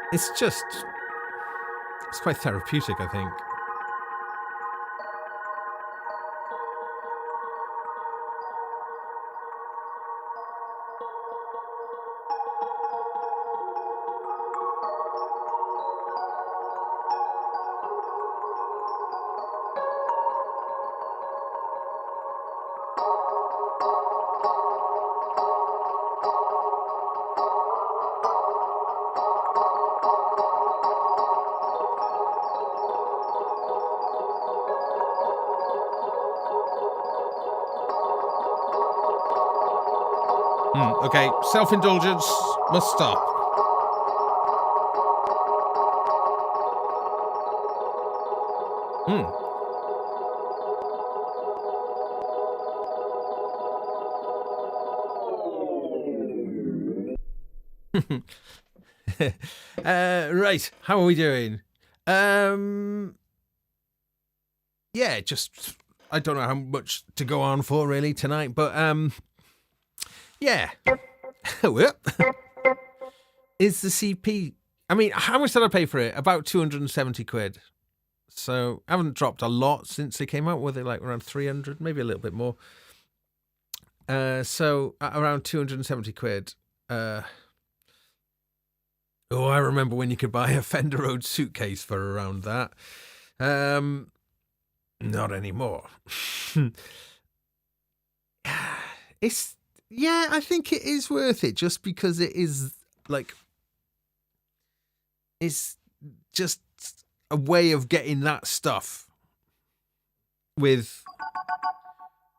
It's quite therapeutic, I think. Okay, self-indulgence must stop. Right, how are we doing? Yeah, just I don't know how much to go on for really tonight, but yeah. Is the CP? I mean, how much did I pay for it? About 270 quid. So I haven't dropped a lot since they came out. Were they like around 300, maybe a little bit more? So around 270 quid. I remember when you could buy a Fender Rhodes suitcase for around that. Not anymore. I think it is worth it just because it is like, it's just a way of getting that stuff with,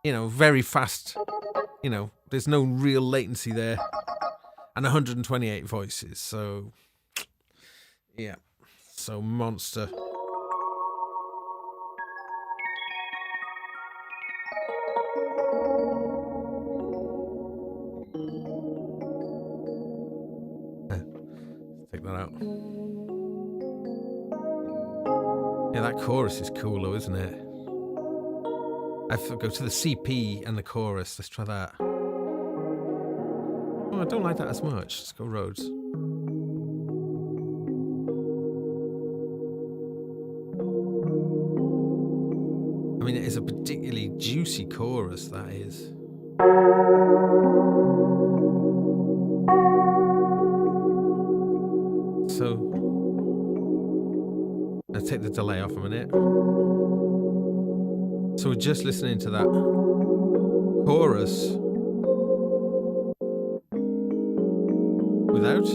very fast, there's no real latency there, and 128 voices. So, yeah, so monster. Take that out. Yeah, that chorus is cool though, isn't it? I have to go to the CP and the chorus. Let's try that. Oh, I don't like that as much. Let's go Rhodes. I mean, it is a particularly juicy chorus, that is. So, let's take the delay off a minute. So we're just listening to that chorus without.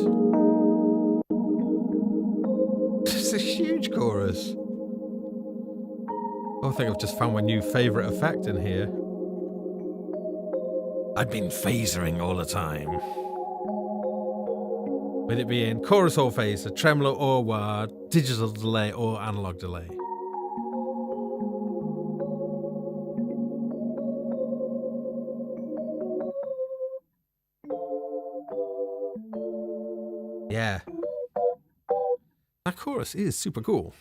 It's a huge chorus. I think I've just found my new favourite effect in here. I've been phasering all the time. With it being chorus or phaser, tremolo or wah, digital delay or analog delay. Yeah. That chorus is super cool.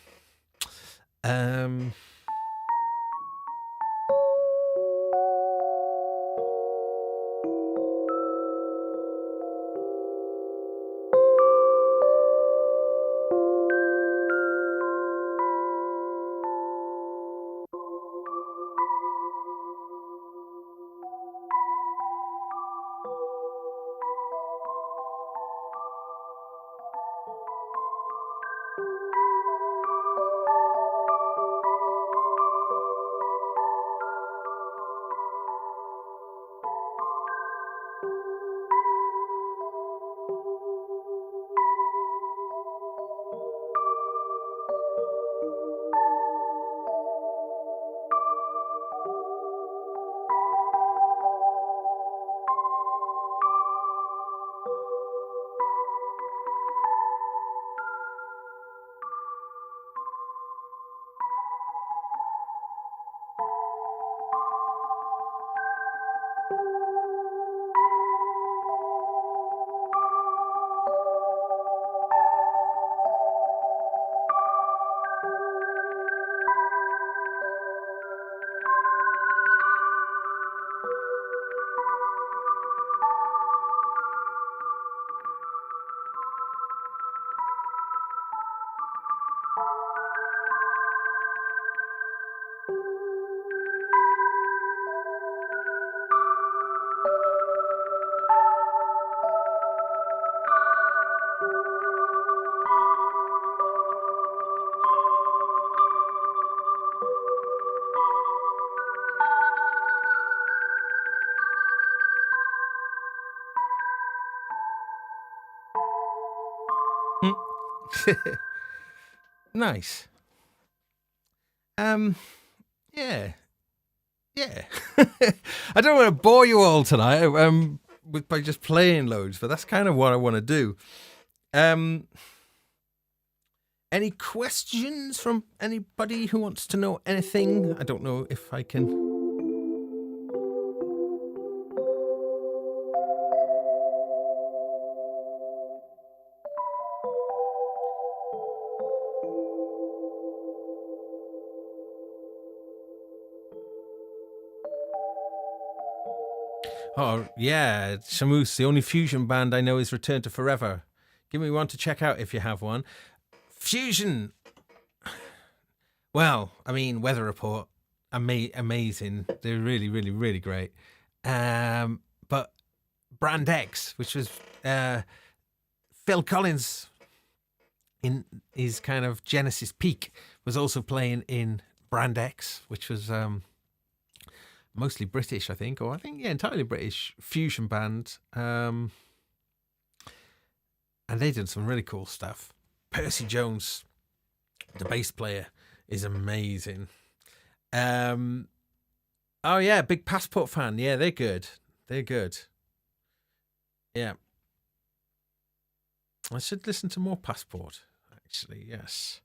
Nice. Yeah. I don't want to bore you all tonight by just playing loads, but that's kind of what I want to do. Any questions from anybody who wants to know anything? I don't know if I can. Oh, yeah, Shamoose, the only fusion band I know is Return to Forever. Give me one to check out if you have one. Fusion! Well, I mean, Weather Report, amazing. They're really, really, really great. But Brand X, which was Phil Collins in his kind of Genesis peak, was also playing in Brand X, which was... mostly British, I think, or entirely British fusion band. And they did some really cool stuff. Percy Jones, the bass player, is amazing. Oh yeah, big Passport fan. Yeah, they're good. Yeah. I should listen to more Passport, actually, yes.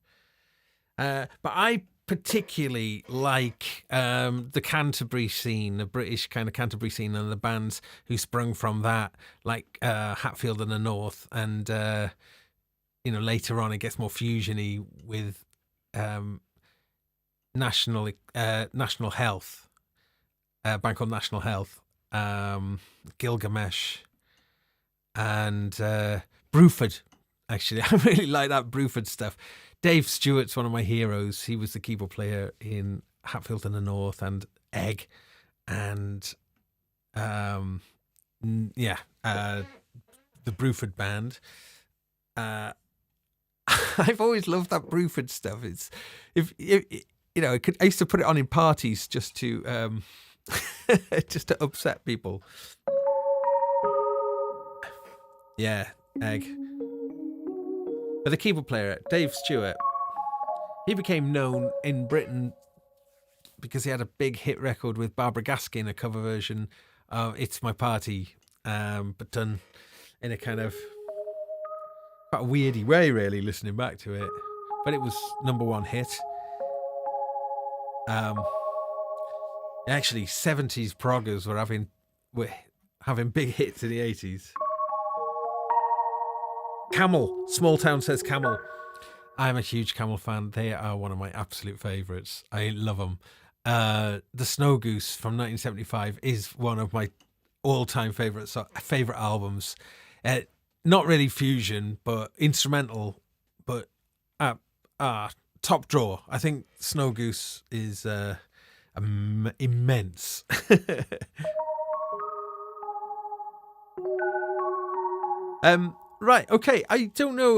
But I particularly like the Canterbury scene, the British kind of Canterbury scene, and the bands who sprung from that, like Hatfield and the North, and later on it gets more fusiony with National Health, a band called National Health, Gilgamesh, and Bruford. Actually, I really like that Bruford stuff. Dave Stewart's one of my heroes. He was the keyboard player in Hatfield and the North and Egg, and the Bruford band. I've always loved that Bruford stuff. It's I used to put it on in parties just to just to upset people. Yeah, Egg. But the keyboard player, Dave Stewart, he became known in Britain because he had a big hit record with Barbara Gaskin, a cover version of It's My Party, but done in a kind of quite a weirdy way, really, listening back to it. But it was #1 hit. Actually, 70s proggers were having big hits in the 80s. Camel. Small Town says Camel. I'm a huge Camel fan. They are one of my absolute favourites. I love them. The Snow Goose from 1975 is one of my all-time favourite albums. Not really fusion, but instrumental. But top drawer. I think Snow Goose is immense. Right, okay. I don't know.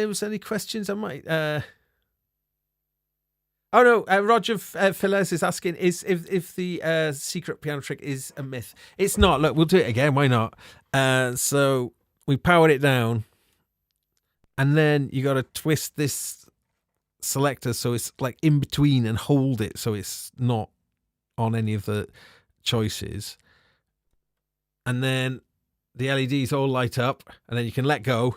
Was any questions? I might. Oh no, Roger Philez is asking if the secret piano trick is a myth. It's not. Look, we'll do it again. Why not? So we powered it down, and then you got to twist this selector so it's like in between and hold it so it's not on any of the choices, and then the LEDs all light up, and then you can let go.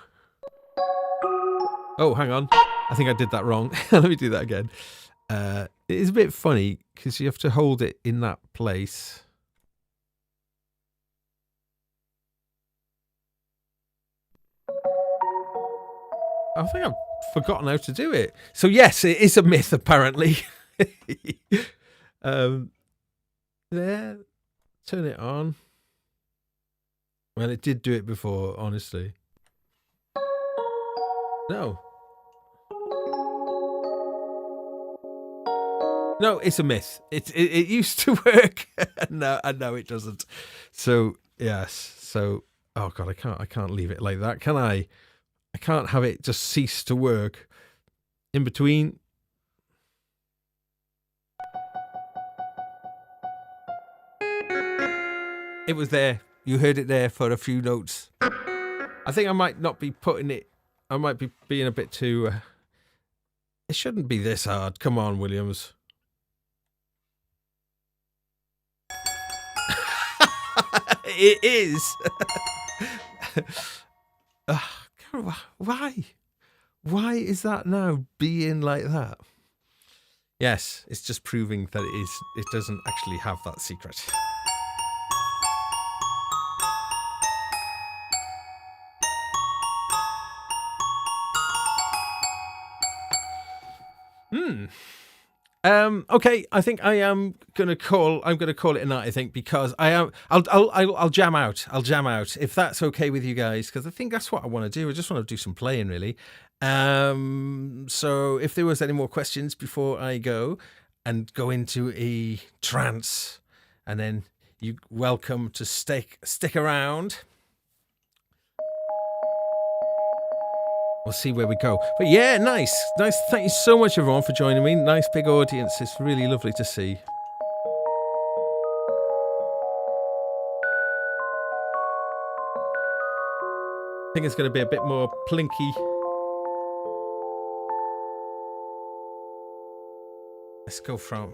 Oh, hang on. I think I did that wrong. Let me do that again. It is a bit funny because you have to hold it in that place. I think I've forgotten how to do it. So yes, it is a myth, apparently. There. Turn it on. Well, it did do it before, honestly. No, it's a myth. It used to work. No, I know it doesn't. So yes. So oh god, I can't leave it like that, can I? I can't have it just cease to work in between. It was there. You heard it there for a few notes. I think I might not be putting it I might be being a bit too... it shouldn't be this hard. Come on, Williams. It is. Why? Why is that now being like that? Yes, it's just proving that it doesn't actually have that secret. Okay, I think I'm gonna call it a night. I think because I'll jam out. I'll jam out if that's okay with you guys, because I think that's what I want to do. I just want to do some playing, really. So if there was any more questions before I go and go into a trance, and then you're welcome to stick around. We'll see where we go. But yeah, nice. Thank you so much, everyone, for joining me. Nice big audience. It's really lovely to see. I think it's going to be a bit more plinky. Let's go from...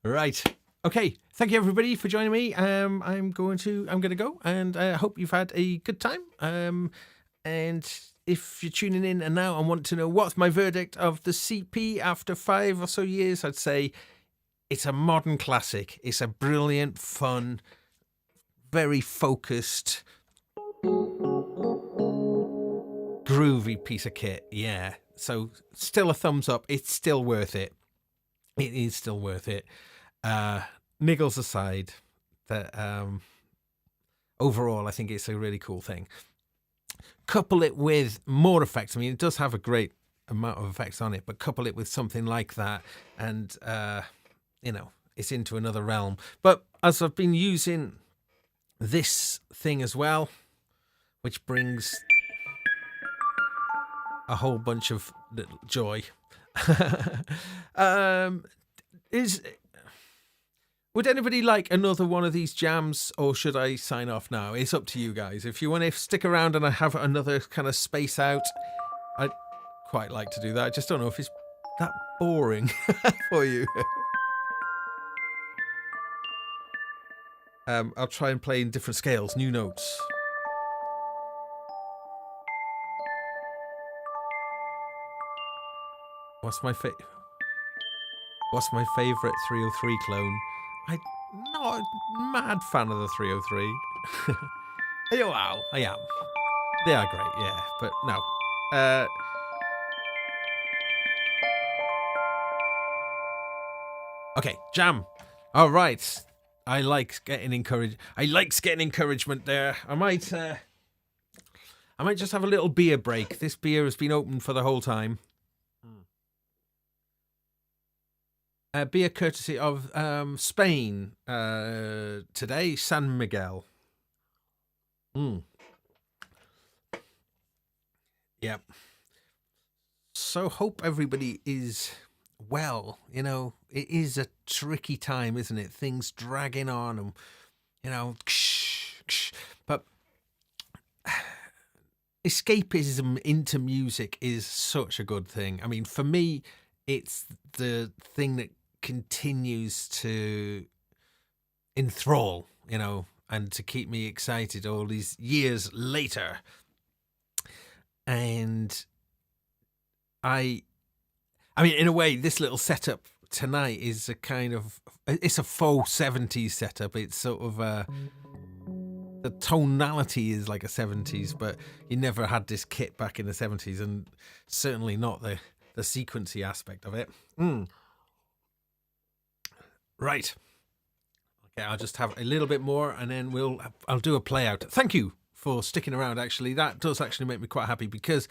Right. Okay. Thank you everybody for joining me. I'm going to go, and I hope you've had a good time. And if you're tuning in and now and want to know what's my verdict of the CP after 5 or so years, I'd say it's a modern classic. It's a brilliant, fun, very focused, groovy piece of kit. Yeah. So still a thumbs up. It's still worth it. It is still worth it. Niggles aside, that overall I think it's a really cool thing. Couple it with more effects. I mean, it does have a great amount of effects on it, but couple it with something like that, and you know, it's into another realm. But as I've been using this thing as well, which brings a whole bunch of little joy, would anybody like another one of these jams, or should I sign off now? It's up to you guys. If you want to stick around and I have another kind of space out, I'd quite like to do that. I just don't know if it's that boring for you. I'll try and play in different scales, new notes. What's my favorite 303 clone? I'm not a mad fan of the 303. Wow, I am. They are great, yeah, but no. Okay, jam. All right. I like getting encouragement there. I might just have a little beer break. This beer has been open for the whole time. Beer courtesy of Spain today, San Miguel. Yep. So hope everybody is well. You know, it is a tricky time, isn't it? Things dragging on, and you know, but escapism into music is such a good thing. I mean, for me, it's the thing that continues to enthrall, you know, and to keep me excited all these years later. And I mean, in a way, this little setup tonight is it's a faux 70s setup. It's sort of the tonality is like a 70s, but you never had this kit back in the 70s, and certainly not the sequency aspect of it. Right. Okay, I'll just have a little bit more, and then I'll do a play out. Thank you for sticking around. Actually, that does actually make me quite happy, because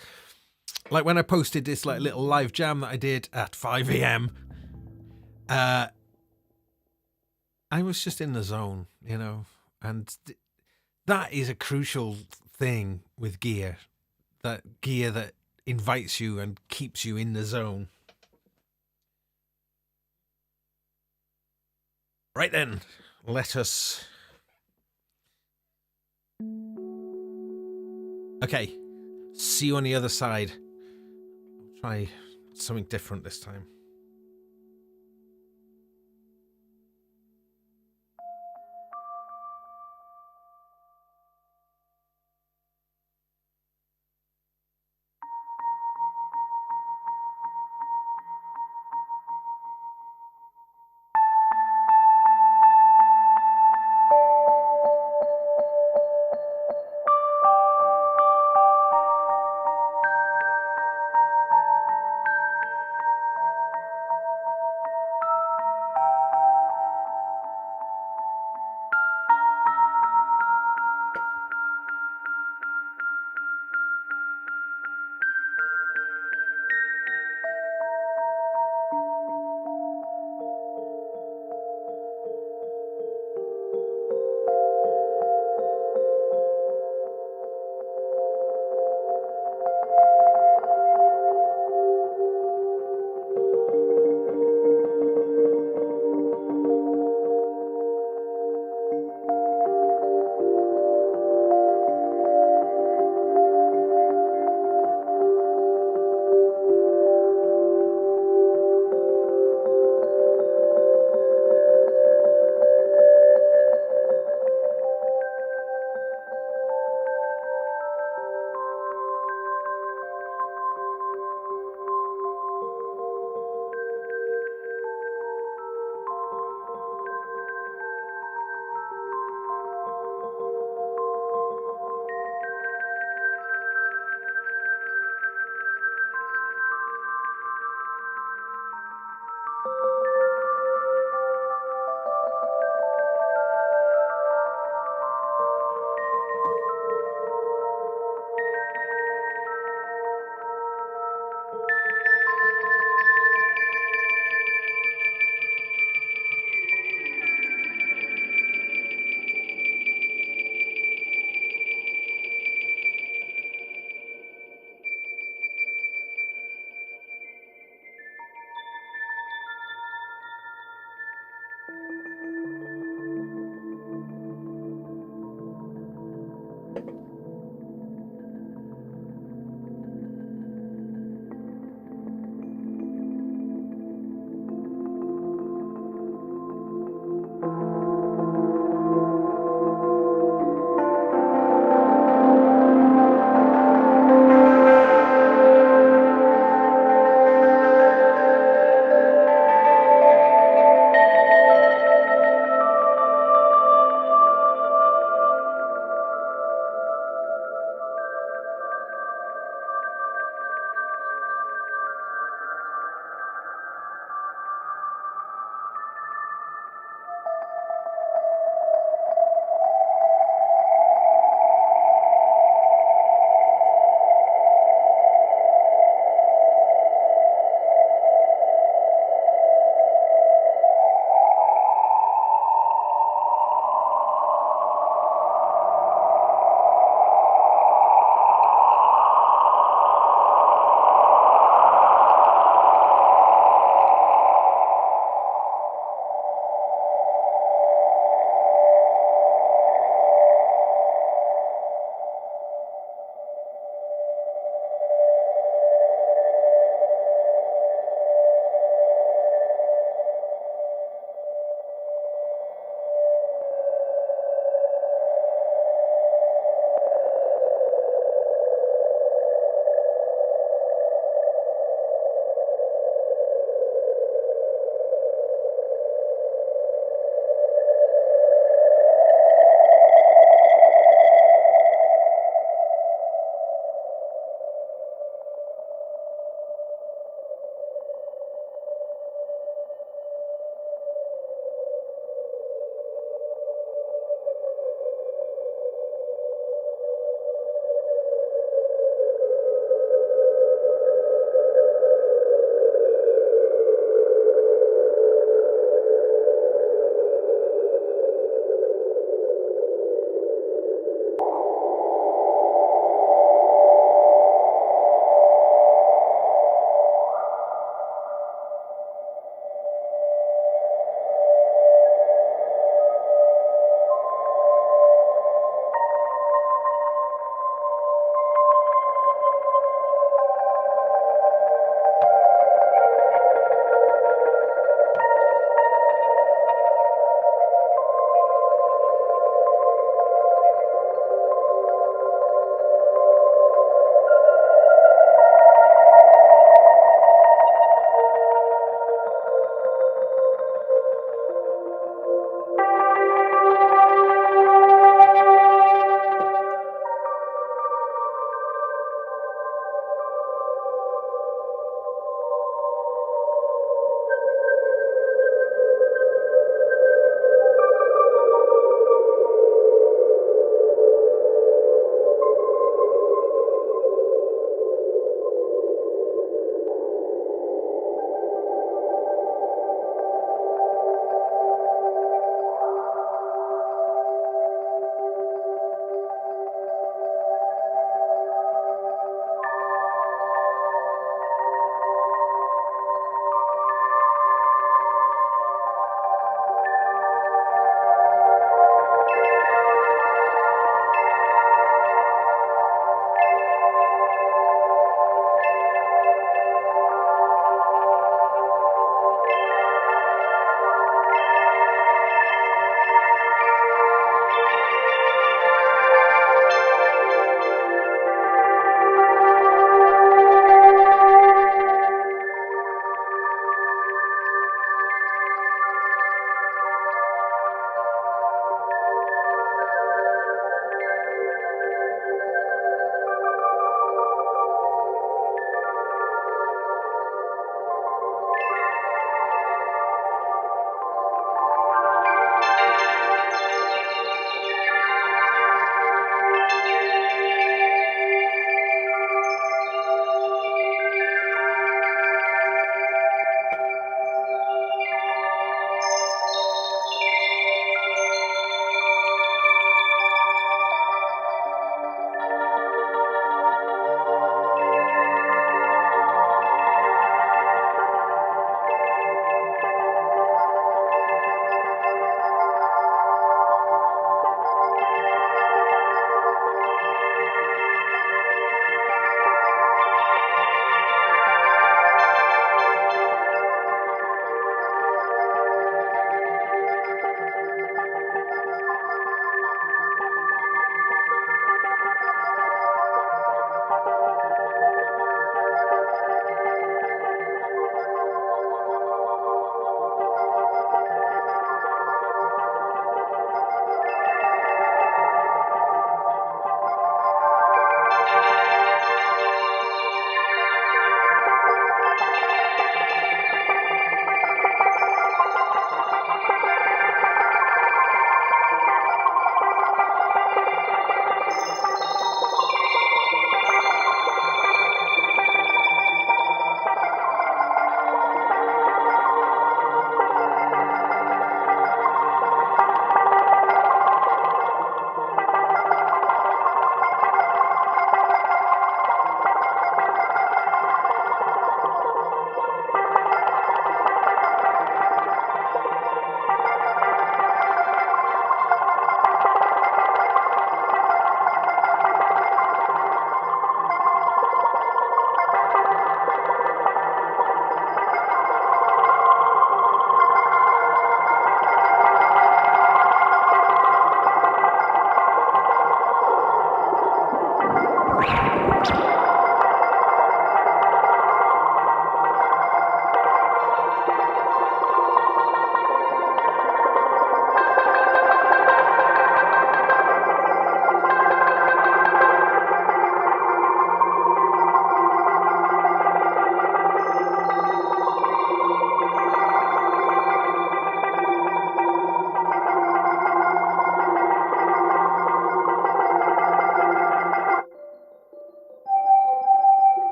like when I posted this like little live jam that I did at 5 a.m, I was just in the zone, you know, and that is a crucial thing with gear. That gear that invites you and keeps you in the zone. Right then, let us... Okay, see you on the other side. I'll try something different this time.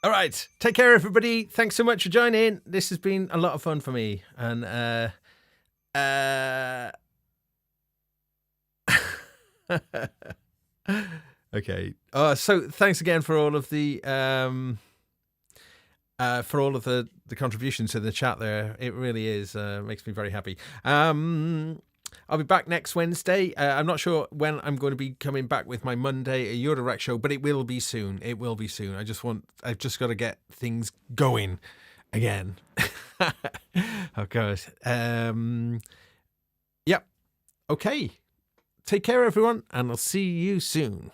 All right. Take care, everybody. Thanks so much for joining. This has been a lot of fun for me. And okay. So thanks again for all of the contributions to the chat there. It really is makes me very happy. I'll be back next Wednesday. I'm not sure when I'm going to be coming back with my Monday Eurorack show, but it will be soon. It will be soon. I've just got to get things going again. Of course. Yep. Okay. Take care, everyone, and I'll see you soon.